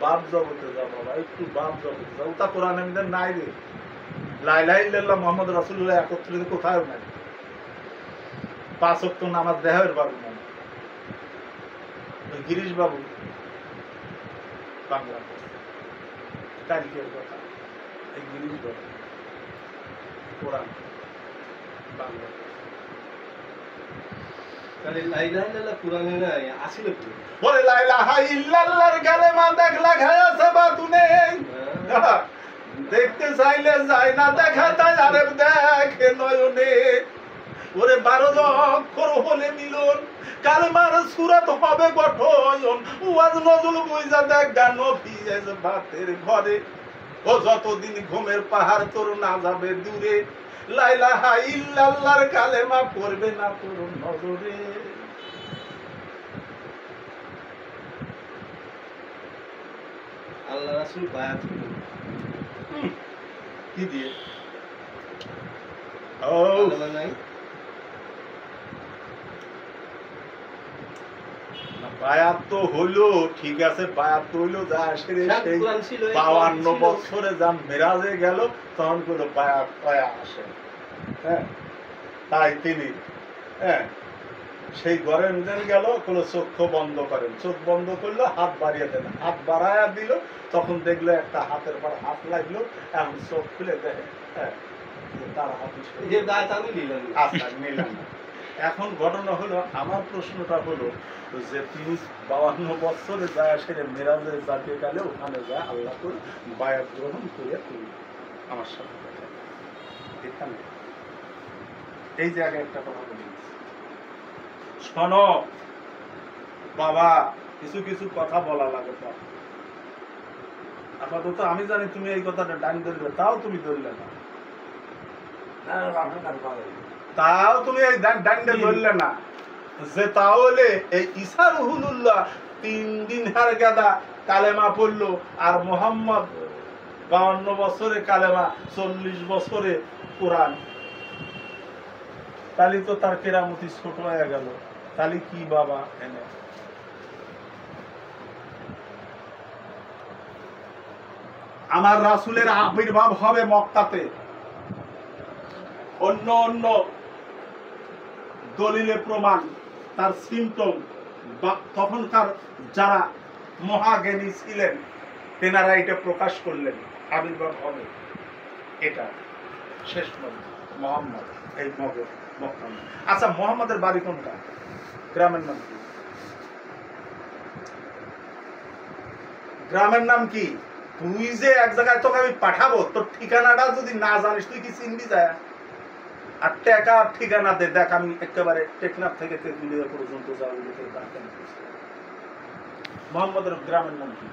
বাপ জগতে যাও বাবা, একটু বাপ জগতে যাও, তা কোরআনে আমাদের নাই রে। লা ইলাহা ইল্লাল্লাহ মুহাম্মাদুর রাসূলুল্লাহ একত্রিত কোথাও নাই। 5 ওয়াক্ত নামাজ দেহের বাবু না। গিরিশ বাবু বাংলা তারিখের কথা, এই গিরিশ বাবু কোরআন বাংলা। তাহলে লা ইলাহা ইল্লাল্লাহ কোরআনে নাই, আসিল কি? বলে লা ইলাহা ইল্লাল্লাহর কালেমা দেখলা খায়াছে বাতুনে, দেখতে চাইলে যায় না, দেখা তাই আরে দেখে নয়নে। ওরে 12 অক্ষর হলে মিলন, কালেমার সূরত হবে গঠন। ওয়াজ নজল বুইজা দেখ গান ভিজেজ ভাতের ঘরে, ও যতদিন ঘুমের পাহাড় তোর না যাবে দূরে, লা ইলাহা ইল্লাল্লাহর কালেমা পড়বে না তোর নজরে। আল্লাহ রাসূল বায়াত কি দিয়ে? ও নাই, বায়াত তো হইলো, ঠিক আছে, বায়াত তো হইলো, যা আসে সেই 52 বছরে যা মেরাজে গেল তখন কোনো বায়াত পায়া আসে। হ্যাঁ, তাই তিনি সেই ঘরের মধ্যে গেল, কোনো চক্ষু বন্ধ করেন, চোখ বন্ধ করলো, হাত বাড়িয়ে দেন, হাত বাড়ায়া দিল, তখন দেখলো একটা হাতের পর হাত লাগলো, এখন চোখ খুলে দেখে তার হাত যে বায়াত আমি নিলাম। আচ্ছা, নিলাম না। এখন ঘটনা হলো, আমার প্রশ্নটা হলো যে তিনি 52 বছরে যায় সেরে মেরাজের জাতীয় কালে ওখানে যায় আল্লাহ করে বায়াত গ্রহণ করে তুমি আমার সাথে এখানে এই জায়গায় একটা কথা বলি, শোনো বাবা, কিছু কিছু কথা বলা লাগে। তো আপাতত আমি জানি তুমি এই কথাটা ডান ধরবে, তাও তুমি ধরলে না, তাও তুমি এই ডান্ডে ধরলে না, যে তাহলে এই ঈসা রুহুল্লাহ 3 দিন হার গাদা কালেমা পড়লো, আর মুহাম্মদ 52 বছরে কালেমা, 40 বছরে কোরআন, তাহলে তো তার কেরামতি ছোট হয়ে গেল। তাহলে কি বাবা, এনে আমার রাসূলের আবির্ভাব হবে মক্কাতে, অন্য অন্য দলিলে প্রমাণ, তার সিম্পটম, তখনকার যারা মহাজ্ঞানী ছিলেন তেনারা এটা প্রকাশ করলেন, আবির্ভাব হবে এটা শেষ নবী মুহাম্মদ এই মক্কা। আচ্ছা, মুহাম্মদের বাড়ি কোনটা, গ্রামের নাম কি? গ্রামের নাম কি? তুই যে এক জায়গায় তোকে আমি পাঠাবো, তোর ঠিকানাটা যদি না জানিস তুই কি চিনবি যায়? আর টাকা ঠিকানা দে, দেখ আমি একেবারে টেকনাফ থেকে তেঁতুলিয়া পর্যন্ত যাবো। মোহাম্মদের গ্রামের নাম কি?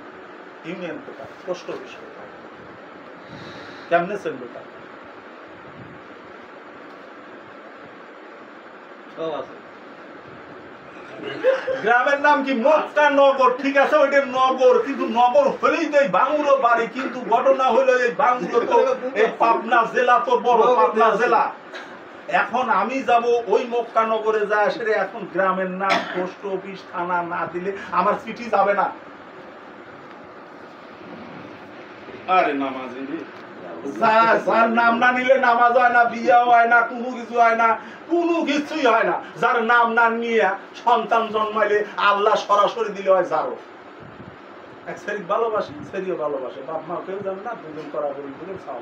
ইউনিয়ন কোথায়? পোস্ট অফিস কোথায়? কেমনে চিনবো তা? গ্রামের নাম কি? মক্কা নগর, ঠিক আছে, ওইটা নগর, কিন্তু নগর হলেই তো এই বাংলো বাড়ি, কিন্তু ঘটনা হলো এই বাংলো তো এই পাবনা জেলা, তো বড় পাবনা জেলা। এখন আমি যাব ওই মক্কা নগরে যা আসলে, এখন গ্রামের নাম, পোস্ট অফিস, থানা না দিলে আমার চিঠি যাবে না। আরে নামাজি যার নাম না নিলে নামাজ হয় না, বিয়ে হয় না, কোনো কিছু হয় না, কোনো কিছুই হয় না। যার নাম না নিয়ে সন্তান জন্মাইলে আল্লাহ সরাসরি দিলে হয় যারও। এক শরীর ভালোবাসে, শরীরও ভালোবাসে, বাপ মা কেউ জান না, দুজন করা করি দুজন চাওয়া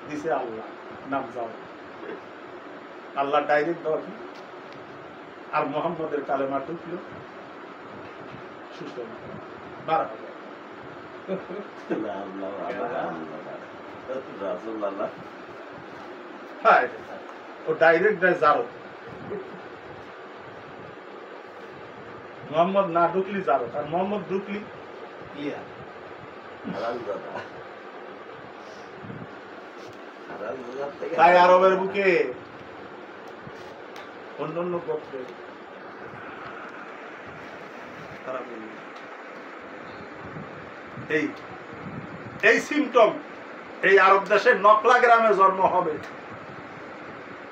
দিছে আল্লাহ, নাম যাও আল্লাহ ডাইরেক্ট দেওয়া। আর মোহাম্মদের কালেমা টুকলো সুষমা 12,000। হ্যাঁ ও ডাইরেক্ট যায় জারো মোহাম্মদ না ঢুকলি জারো আর মোহাম্মদ ঢুকলি ইয়া তাই আরবের বুকে অন্যান্য গোত্রে তারা বলল, এই সিমটম এই আরব দেশের নকলা গ্রামে জন্ম হবে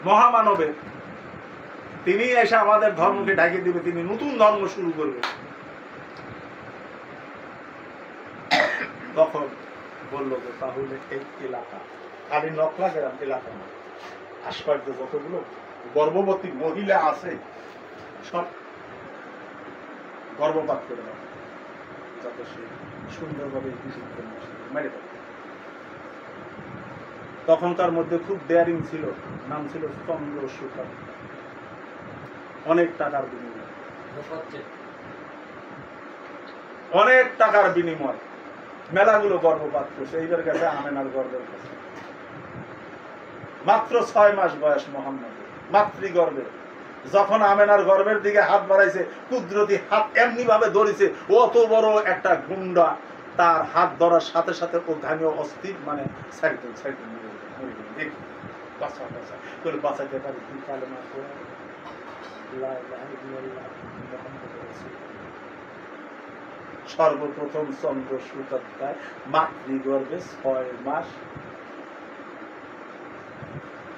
মহামানবের, তিনি এসে আমাদের ধর্মকে ঢাকিয়ে দিবে, তিনি নতুন ধর্ম শুরু করবে। তখন বলল যে তাহলে এই এলাকা খালি নকলা গ্রাম এলাকা না, আশপাশ যতগুলো গর্ভবতী মহিলা আছে সব গর্ভপাত করে দেয় যাতে সে সুন্দরভাবে মেরে দেয়। তখনকার মধ্যে খুব ডেয়ারিং ছিল, নাম ছিল চন্দ্র সুতার, অনেক টাকার বিনিময়, অনেক টাকার বিনিময় মেলাগুলো গর্ভপাত করছে। এইবার গেছে আমেনার গর্ভের কাছে, মাত্র 6 মাস বয়স মোহাম্মদের, মাতৃগর্ভে। যখন আমেনার গর্ভের দিকে হাত বাড়াইছে, কুদরতি হাত এমনি ভাবে ধরেছে, অত বড় একটা গুন্ডা তার হাত ধরার সাথে সাথে ও ঘামিয়ে অস্থির মানে বাঁচাইতে পারি কি কালেমা পড়ে লা ইলাহা ইল্লাল্লাহ মুহাম্মাদুর রাসূলুল্লাহ। সর্বপ্রথম চন্দ্র সুতায় মাতৃগর্ভে 6 মাস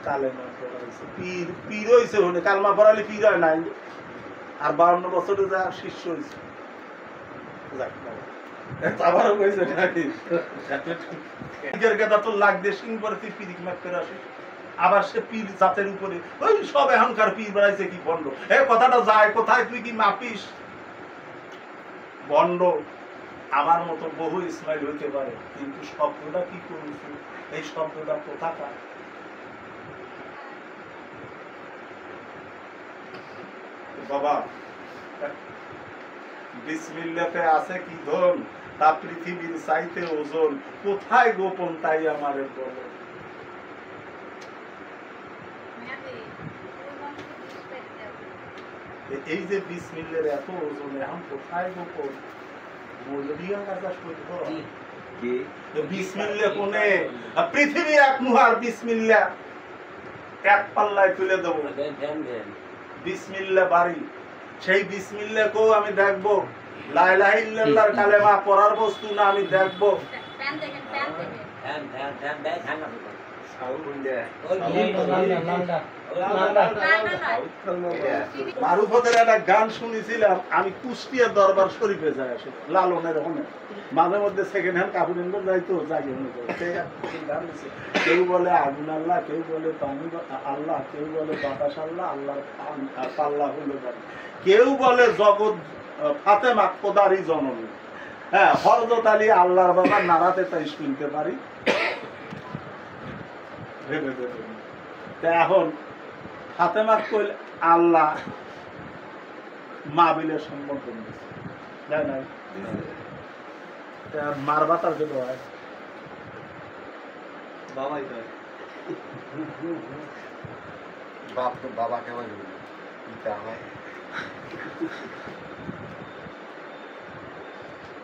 কালেমা পড়াইছে। পীর হইছে, হনে কালমা পড়ালে পীর হয় নাই, আর 52 বছরে যা শিষ্য হইছে। আবারও কইছে নাকি এর কথা তো লাগ দিয়ে সিং পরে তুই পীর মাপ করে আসিস, আবার সে পীর জাতের উপরে ওই সব এখনকার পীর বানাইছে কি বন্ড। কথাটা যায় কোথায়, তুই কি মাপিস? বন্ড আমার মতো বহু ইসমাইল হইতে পারে, কিন্তু শব্দটা কি করেছে, এই শব্দটা কোথাকার? বাবা বিসমিল্লাতে আছে কি ধন, তা পৃথিবীর চাইতে ওজন, কোথায় গোপন তাই আমারে বলো। এই যে বিসমিল্লার এত ওজন, এখন কোথায় গোপন? মৌলভিয়া কাজা সত্য বিসমিল্লা কোনে, পৃথিবী এক মুহার বিসমিল্লা এক পাল্লায় তুলে দেবো। বিসমিল্লা বাড়ি, সেই বিসমিল্লা কো আমি দেখবো, লা ইলাহা ইল্লাল্লাহর কালেমা পড়ার বস্তু না, আমি দেখবো। মারুফতের একটা গান শুনেছিলাম আমি, কুষ্টিয়া দরবার শরীফে যাই আসে লালনের ওখানে, মাঝে মধ্যে সেকেন্ড হ্যান্ড কাপড় এনে যাইতো, জাগে কেউ বলে আগুন আল্লাহ, কেউ বলে পানি আল্লাহ, কেউ বলে বাতাস আল্লাহ, আল্লাহ পাল্লা হলো বাড়ি, কেউ বলে জগৎ ফাতেমা কোদারি জননী, হ্যাঁ হযরত আলী আল্লাহর বাবা, নারাতে তাই শুনতে পারি। এখন ফাতেমা কইল আল্লাহ মাবিলের সম্বোধন দিচ্ছে, তাই নাই? মার বাতার যে হয় বাবাই তাই বাপ তো বাবা কেমন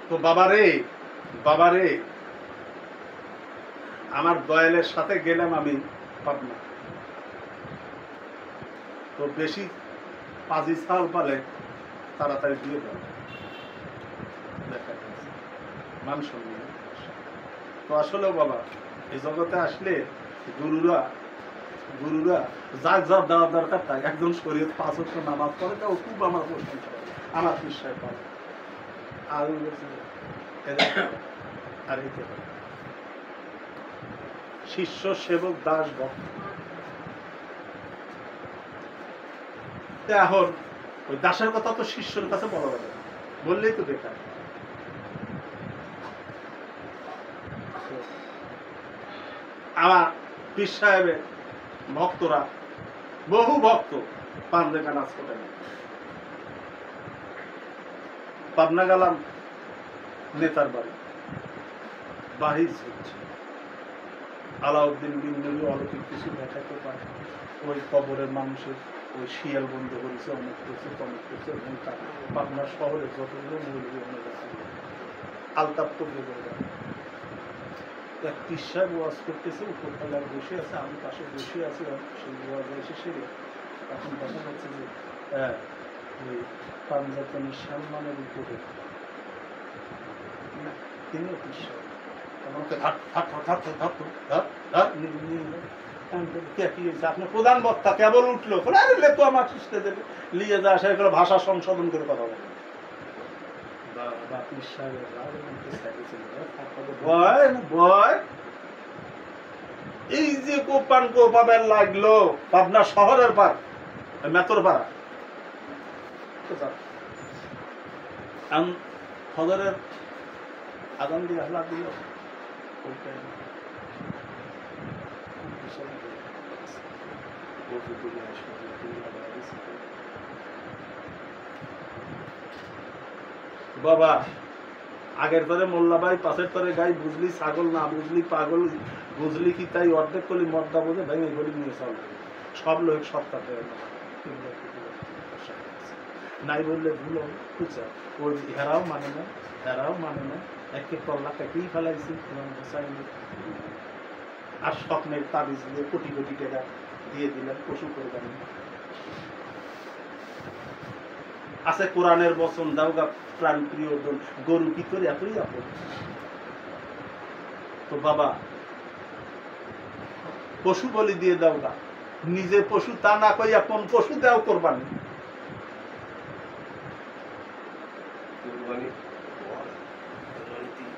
তো বাবারে বাবারে আমার দয়ালের সাথে গেলাম আমি পাবনা, তো বেশি পাজি চাল পালে তাড়াতাড়ি দিয়ে দেওয়া মানুষ। তো আসলে বাবা এই জগতে আসলে গুরুরা যার যার দেওয়ার দরকার তাই, একজন শরীয়ত 5 ওয়াক্ত নামাজ পড়ে, তাও খুব আমার প্রশংসা করে, আমার বিশ্বাস পারে। আর আর শিষ্য সেবক দাস ভক্ত। এখন ওই দাসের কথা তো শিষ্যের কাছে বলা যাবে না, বললেই তো বেকার। আমার পীর সাহেবের ভক্তরা, বহু ভক্ত পাবনা নাচ করে, পাবনা গেলাম নেতার বাড়ি, বাহির হচ্ছে। আলাউদ্দিন বিন নবী অলৌকিক কিছু দেখাতে পারে, ওই কবরের মানুষের ওই শিয়াল বন্ধ করেছে, অনেক করছে, তমক করছে, এবং পাবনা শহরে যতগুলো মৌলবী অনেক আছে আলতাপ করবে এক পিসার ওয়াজ করতেছে, উপরতলায় বসে আছে, আমি পাশে বসে আছি, সেই ওয়াজ এসে সেরে এখন দেখা যাচ্ছে যে ওই পাঞ্জাতনী সালমানের উপরে তিনিও পিসার আপনার প্রধান বক্তা কেবল উঠলো, তো আমার সৃষ্টি দেবে লিয়ে যা আসা করে ভাষা সংশোধন করে কথা বলে এই যে কোপান কোপাবেন লাগলো পাবনা শহরের পার মেতর পাড়া ফজরের আগান দিয়ে হালা দিল বাবা আগের তরে মোল্লা ভাই পাশের তরে গাই বুঝলি ছাগল না বুঝলি পাগল বুঝলি কি তাই অর্ধেক কলি মর্দা বোঝে ভেঙে গলি নিয়ে চল সব লোক সপ্তাহে নাই বললে ভুল বুঝছে ওই হেরাও মানে না হেরাও মানে না একে তল্লা কেটেই ফেলাইছি আর স্বপ্নের তাবিজ দিয়ে কোটি কোটি টাকা দিয়ে দিলেন পশু কোরবানি আছে কোরআনের বচন দাওগা প্রাণ প্রিয় গরু কি করে এতই আপন তো বাবা পশু বলি দিয়ে দাওগা নিজে পশু তা না কই আপন পশু দেও কোরবানি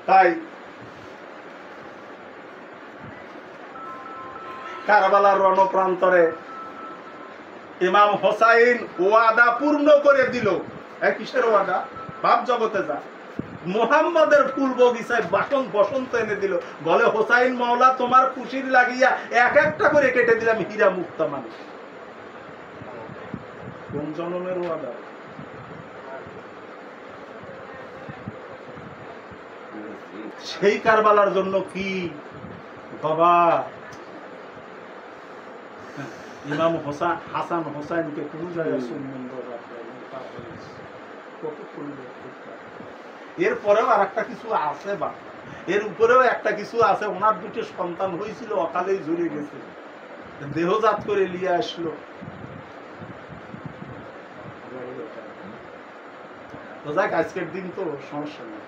তাই কারবালার রণপ্রান্তরে ইমাম হোসাইন ওয়াদা পূর্ণ করে দিল কিসের ওয়াদা বাপ জগতে যা মুহাম্মাদের ফুল বগিচায় বাসন বসন্ত এনে দিল বলে হোসাইন মাওলা তোমার খুশির লাগিয়া এক একটা করে কেটে দিলাম হীরা মুক্তা মানুষ কোন জনমের ওয়াদা সেই কারবালার জন্য কি বাবা ইমাম হাসান হোসাইনকে কোন জায়গায় এরপরেও আর একটা কিছু আছে বা এর উপরেও একটা কিছু আছে ওনার দুটো সন্তান হয়েছিল অকালেই ঝরে গেছে দেহজাত করে নিয়ে আসলো তো যাক আজকের দিন তো সমস্যা নেই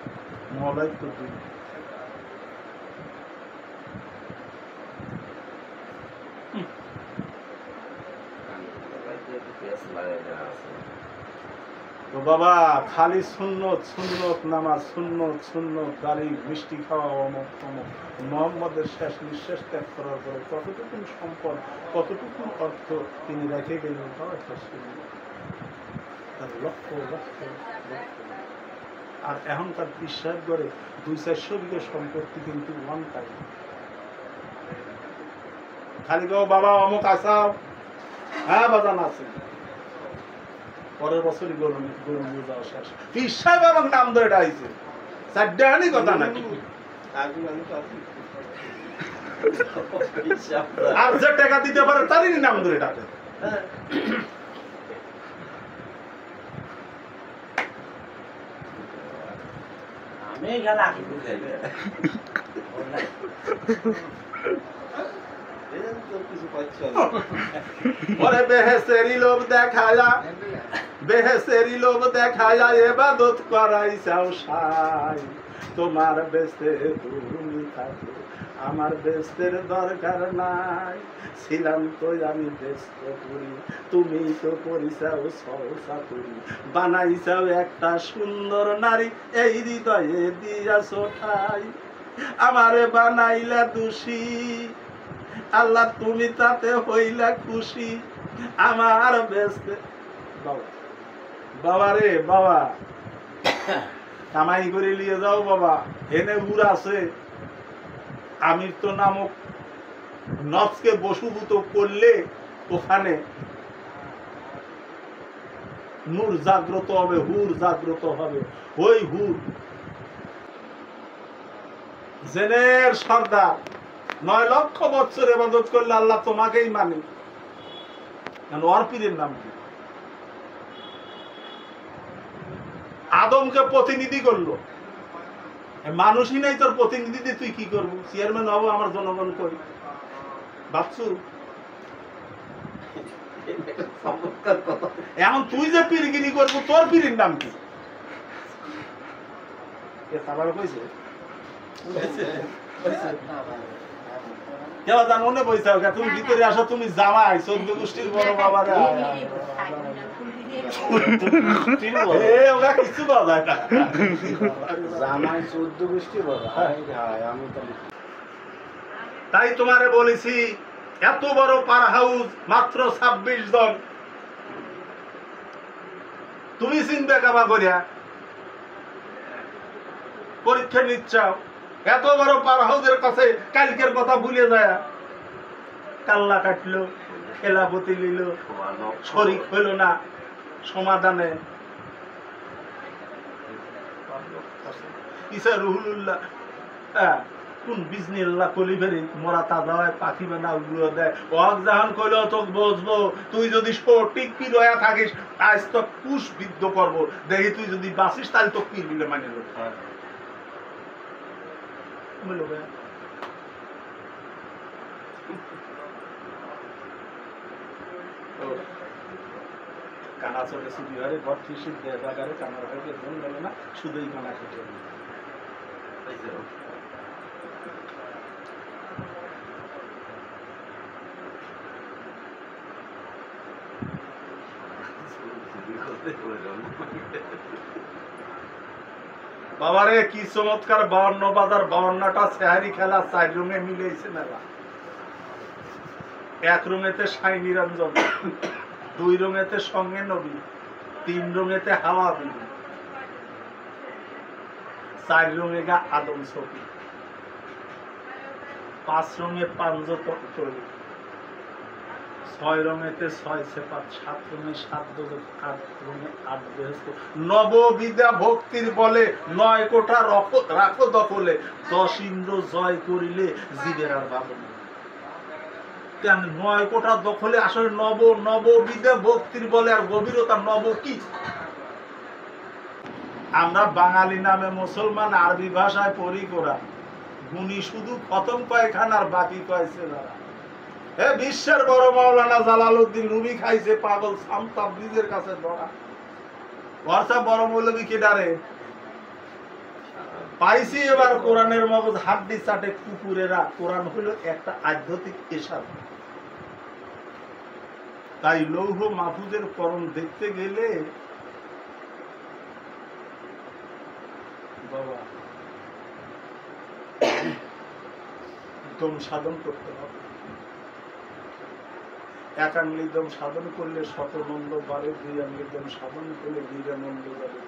মহলায় তো দিন তো বাবা খালি সুন্নত সুন্নত নামাজ সুন্নত সুন্নত দাড়ি মিষ্টি খাওয়া অমক তমক মোহাম্মদের শেষ নিঃশ্বাস ত্যাগ করার পরে কতটুকু সম্পদ কতটুকু অর্থ তিনি রেখে গেলেন তাও একটা লক্ষ লক্ষ লক্ষ আর এখনকার বিশ্বাস করে 200-400 বিঘা সম্পত্তি কিন্তু ওয়ান টাইম খালি গো বাবা অমুক আসাও হ্যাঁ বাজান আছে পরের বছরই গরু নিয়ে যাওয়া শেষ বিশ্বাস বাবা নাম ধরে ডাইছে চারটানি কথা নাকি আর যে টাকা দিতে পারে তারই নাম ধরে ডাকে আমি গেল আগে ওরে বেহেসেরি লোভ দেখায়া বেহেসেরি লোভ দেখায়া ইবাদত করাইছাও সাই তোমার বেস্তে তুমি থাকো আমার বেস্তের দরকার নাই ছিলাম তো আমি ব্যস্ত করি তুমি তো করিছাও সহসা করি বানাইছাও একটা সুন্দর নারী এই হৃদয়ে দিয়াছো ঠাই আমারে বানাইলা দোষী আল্লাহ তুমি তাতে হইলা খুশি আমার বেস্তে বাবা বাবা রে বাবা কামাই করে নিয়ে যাও বাবা এনে উড় আছে আমির তো নামক নফসকে বশীভূত করলে ওখানে নূর জাগ্রত হবে হুর জাগ্রত হবে ওই হুর জেনের সর্দার 9 লক্ষ বছর ইবাদত করলে আল্লাহ তোমাকেই মানে। ওর পীরের নাম কি? আদমকে প্রতিনিধি করলো, মানুষই নাই তোর প্রতিনিধি দিয়ে তুই কি করবো? চেয়ারম্যান হবো, আমার জনগণ কই ভাবছু? এখন তুই যে পীরগিরি করবো, তোর পীরের নাম কি? কেউ জানো না পয়সা? তুমি ভিতরে আসো, তুমি জামাই 14 গোষ্ঠীর বড় বাবা রে। ওরা কিছু পাওয়া যায় না। জামাই 14 গোষ্ঠী বড়। আমি তো তাই তোমারে বলেছি, এত বড় পার হাউস, মাত্র 26 জন, তুমি চিন্তা কাবা করিয়া পরীক্ষা নিচ্ছাও। এত বড় পার হাউসের কাছে কালকের কথা ভুলে যায়, কাল্লা কাটলো, খেলাপতি নিল, শরিক হইল না সমাধানে। ইসা রুহুল্লাহ কোন বিজনেল্লাহ কলিভেরি মরা তাজা হয়, পাখি বানা উগুলো দেয়। ওয়াক জাহান কইল তোক বসবো, তুই যদি সঠিক পীর হইয়া থাকিস আজ তো কুশ বিদ্ধ করবো, দেখি তুই যদি বাঁচিস তাহলে তো পীর মিলে মানে লোক কানা চলে ছুটি হারে ঘর ফিসির দেবাগারে কানার হয়ে জন গেল না, শুধুই কানা খেটে বাবারে কি চমৎকার 52 বাজার 52টা সেহারি খেলা 4 রুমে মিলেছে মেলা। 1 রুমেতে সাই নিরঞ্জন, 2 রুমেতে সঙ্গে নবী, 3 রুমেতে হাওয়া বিবি, 4 রুমে গা আদম ছবি, 5 রুমে পাঞ্জতরি, 6 রুমেতে 6 সেপাত, 7 রুমে 7 দোজক, 8 রুমে 8 বেহেশত। নববিদ্যা ভক্তির বলে 9 কোঠা রাখো দখলে, 10 ইন্দ্র জয় করিলে জীবের আর ভাবনা। কেন 9 কোঠা দখলে? আসলে নববিদ্যা ভক্তির বলে আর গভীরতা নব কি? আমরা বাঙালি নামে মুসলমান, আরবি ভাষায় পড়ি কোরআন, গুণী শুধু খতম কয়খান আর বাকি কয়েছে যারা। বিশ্বের বড় মাওলানা জালালউদ্দিন রুমি খাইছে পাগল সামতা ব্রিজের কাছে ধরা। বর্ষা বড় মৌলবী কে ডারে পাইছি এবার কোরআনের মগজ হাড্ডি চাটে কুকুরেরা। কোরআন হলো একটা আধ্যাত্মিক ইশারা। তাই লৌহ মাহফুজের করণ দেখতে গেলে বাবা দম সাধন করতে হবে। এক আঙ্গুলি দম সাধন করলে শতনন্দ বাড়ে, 2 আঙ্গুলি দম সাধন করলে নিরানন্দ বাড়ে,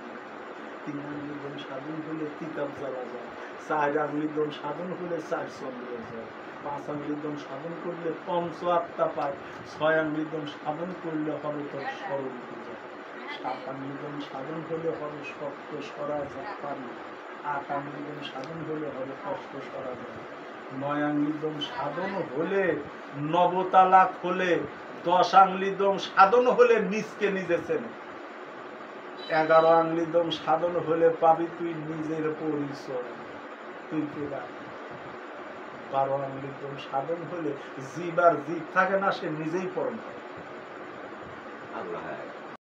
3 আঙ্গুলি দম সাধন হলে তিতাব জ্বালা যায়, 4 আঙ্গুলি দম সাধন হলে 4 চন্দ্র যায়, 5 আঙ্গুলি দম সাধন করলে 5 আত্মা পায়, 6 আঙ্গুলি দম সাধন করলে হবে তোর স্মরণ পূজা, 7 আঙ্গুলি দম সাধন হলে হবে সপ্ত স্বরাজ পানি, 8 আঙ্গুলি দম সাধন হলে হবে অষ্ট স্বরাজ, 9 আঙ্গুলি দম সাধন হলে নবতালাক হলে, 10 আঙ্গুলি দম সাধন হলে নিজকে নিজে চেনে, 11 আঙ্গুলি দম সাধন হলে পাবি তুই নিজের পরিচয়, তুই কেডা। 12 আঙ্গুলি দম সাধন হলে জীব আর জীব থাকে না, সে নিজেই পরম। আল্লাহ